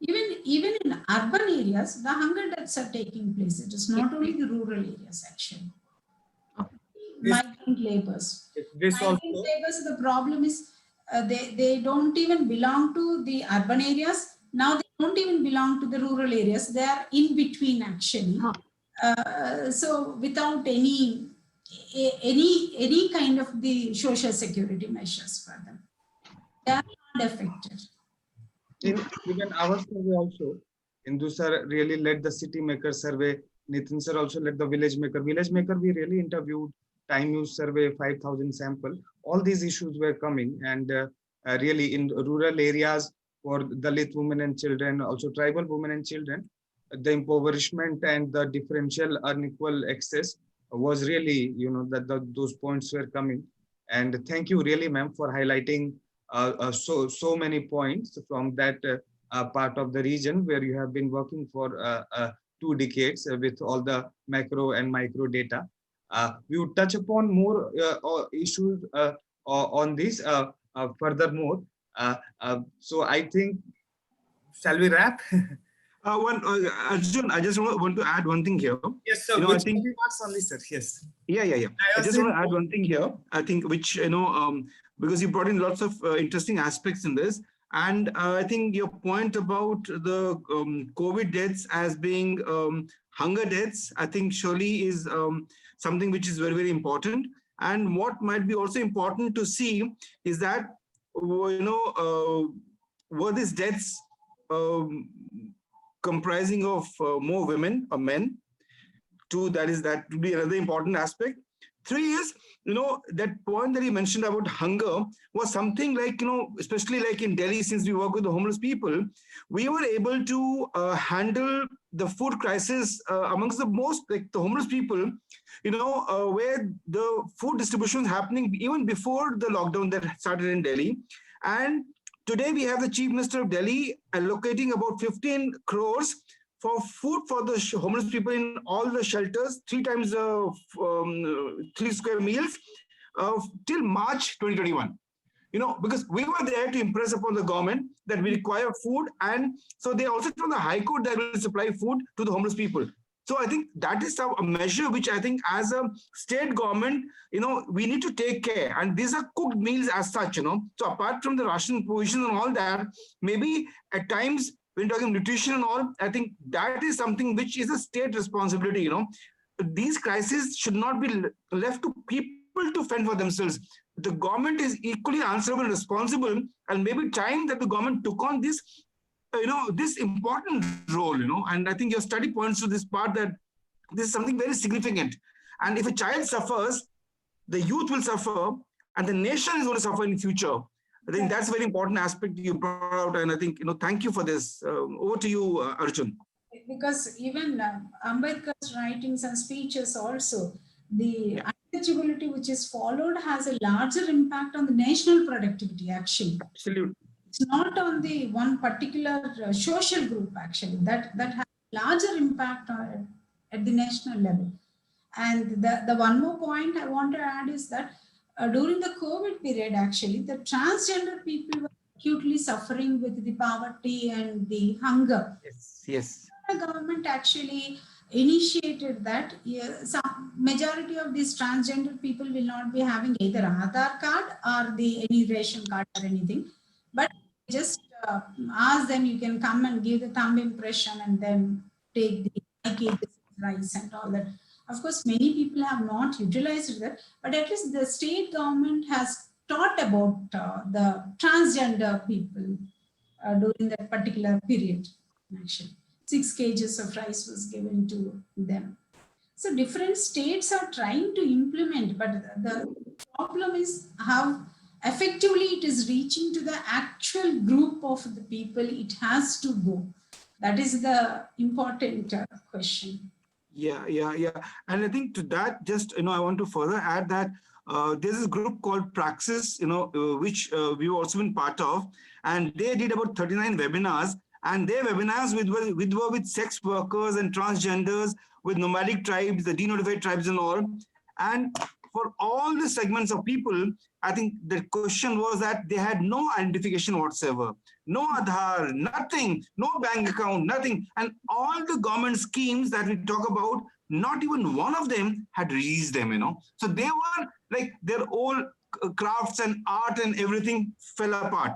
Even in urban areas, the hunger deaths are taking place. It is not only the rural areas, actually. Migrant laborers. Migrant laborers, the problem is they don't even belong to the urban areas. Now they don't even belong to the rural areas. They are in between, actually. So without any kind of the social security measures for them, they are not affected. Even our survey also, Indu sir really led the city maker survey. Nitin sir also led the village maker. Village maker, we really interviewed. Time use survey, 5,000 sample. All these issues were coming, and really in rural areas for Dalit women and children, also tribal women and children, the impoverishment and the differential unequal access was really, those points were coming. And thank you really, ma'am, for highlighting so many points from that part of the region where you have been working for 2 decades with all the macro and micro data. We would touch upon more issues on this furthermore. So I think, shall we wrap? Arjun, I just want to add one thing here. Yes, sir. I think only, sir. Yes. Yeah. I just want to add one thing here. I think which because you brought in lots of interesting aspects in this, and I think your point about the COVID deaths as being hunger deaths, I think surely is something which is very, very important. And what might be also important to see is that were these deaths comprising of more women or men? 2, that would be another important aspect. 3 is, that point that you mentioned about hunger was something like, especially like in Delhi, since we work with the homeless people, we were able to handle the food crisis amongst the most, like the homeless people, where the food distribution is happening even before the lockdown that started in Delhi. And today we have the Chief Minister of Delhi allocating about 15 crores for food for the homeless people in all the shelters, 3 times 3 square meals till March 2021. Because we were there to impress upon the government that we require food, and so they also told the High Court that will supply food to the homeless people. So I think that is a measure which I think as a state government, we need to take care. And these are cooked meals as such, So apart from the ration provision and all that, maybe at times when talking nutrition and all, I think that is something which is a state responsibility, These crises should not be left to people to fend for themselves. The government is equally answerable and responsible, and maybe time that the government took on this, this important role, and I think your study points to this part that this is something very significant. And if a child suffers, the youth will suffer, and the nation is going to suffer in the future. I think that's a very important aspect you brought out, and I think, thank you for this. Over to you, Arjun. Because even Ambedkar's writings and speeches also, the untouchability which is followed has a larger impact on the national productivity, actually. Absolutely. It's not on the one particular social group, actually, that has larger impact at the national level. And the one more point I want to add is that during the COVID period, actually, the transgender people were acutely suffering with the poverty and the hunger. Yes. The government actually initiated that some majority of these transgender people will not be having either Aadhaar card or any ration card or anything, but just ask them, you can come and give the thumb impression and then take the 5 kg rice and all that. Of course, many people have not utilized that, but at least the state government has taught about the transgender people during that particular period. Actually, 6 kgs of rice was given to them. So different states are trying to implement, but the problem is how effectively it is reaching to the actual group of the people it has to go. That is the important question. Yeah. And I think to that, just, I want to further add that there's this group called Praxis, which we've also been part of, and they did about 39 webinars, and their webinars were with sex workers and transgenders, with nomadic tribes, the denotified tribes and all. And for all the segments of people, I think the question was that they had no identification whatsoever, no Aadhaar, nothing, no bank account, nothing. And all the government schemes that we talk about, not even one of them had reached them, So they were like their old crafts and art and everything fell apart.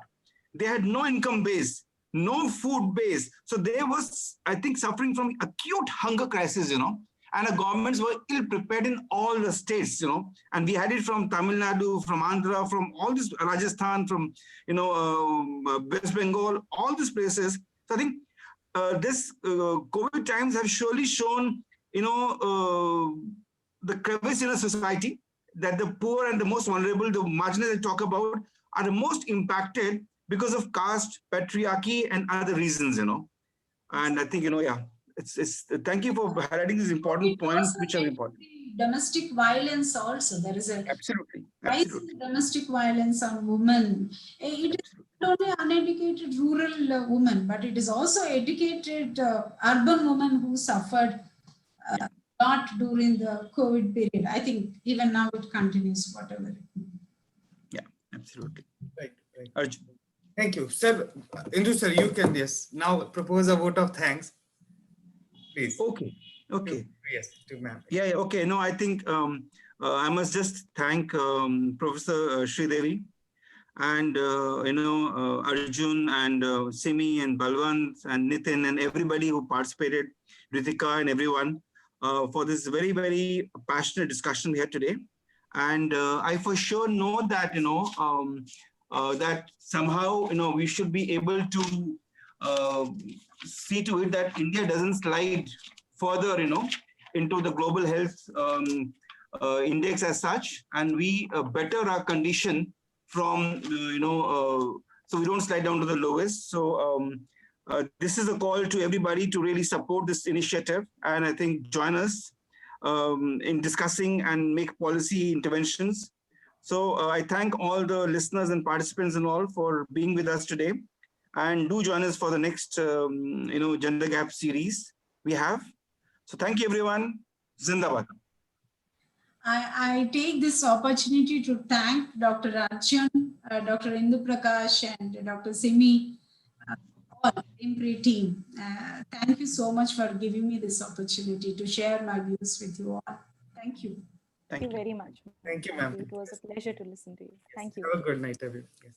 They had no income base, no food base. So they was, I think, suffering from acute hunger crisis, and the governments were ill prepared in all the states, and we had it from Tamil Nadu, from Andhra, from all this, Rajasthan, from, West Bengal, all these places. So I think this COVID times have surely shown, the crevice in a society, that the poor and the most vulnerable, the marginal I talk about, are the most impacted because of caste, patriarchy, and other reasons, And I think, it's thank you for highlighting these important points, which are important. Domestic violence also, there is a Absolutely. rise in domestic violence on women. It is not only uneducated rural women, but it is also educated urban women who suffered a lot during the COVID period. I think even now it continues, whatever. Yeah, absolutely. Right. Arjun. Thank you, sir. Indu sir, you can now propose a vote of thanks, please. Okay. Yes, to ma'am. Yeah. Okay. No, I think I must just thank Professor Sridevi and Arjun and Simi and Balwant and Nitin and everybody who participated, Ritika and everyone, for this very, very passionate discussion we had today. And I for sure know that that somehow we should be able to see to it that India doesn't slide further into the global health index as such, and we better our condition from so we don't slide down to the lowest. So this is a call to everybody to really support this initiative, and I think join us in discussing and make policy interventions. So I thank all the listeners and participants and all for being with us today, and do join us for the next Gender Gap series we have. So thank you, everyone. Zindabad. I take this opportunity to thank Dr. Arjun, Dr. Indu Prakash, and Dr. Simi, all IMPRI team. Thank you so much for giving me this opportunity to share my views with you all. Thank you. Thank you very much. Thank you, ma'am. It was a pleasure to listen to you. Thank you. Have a good night, everyone. Yes.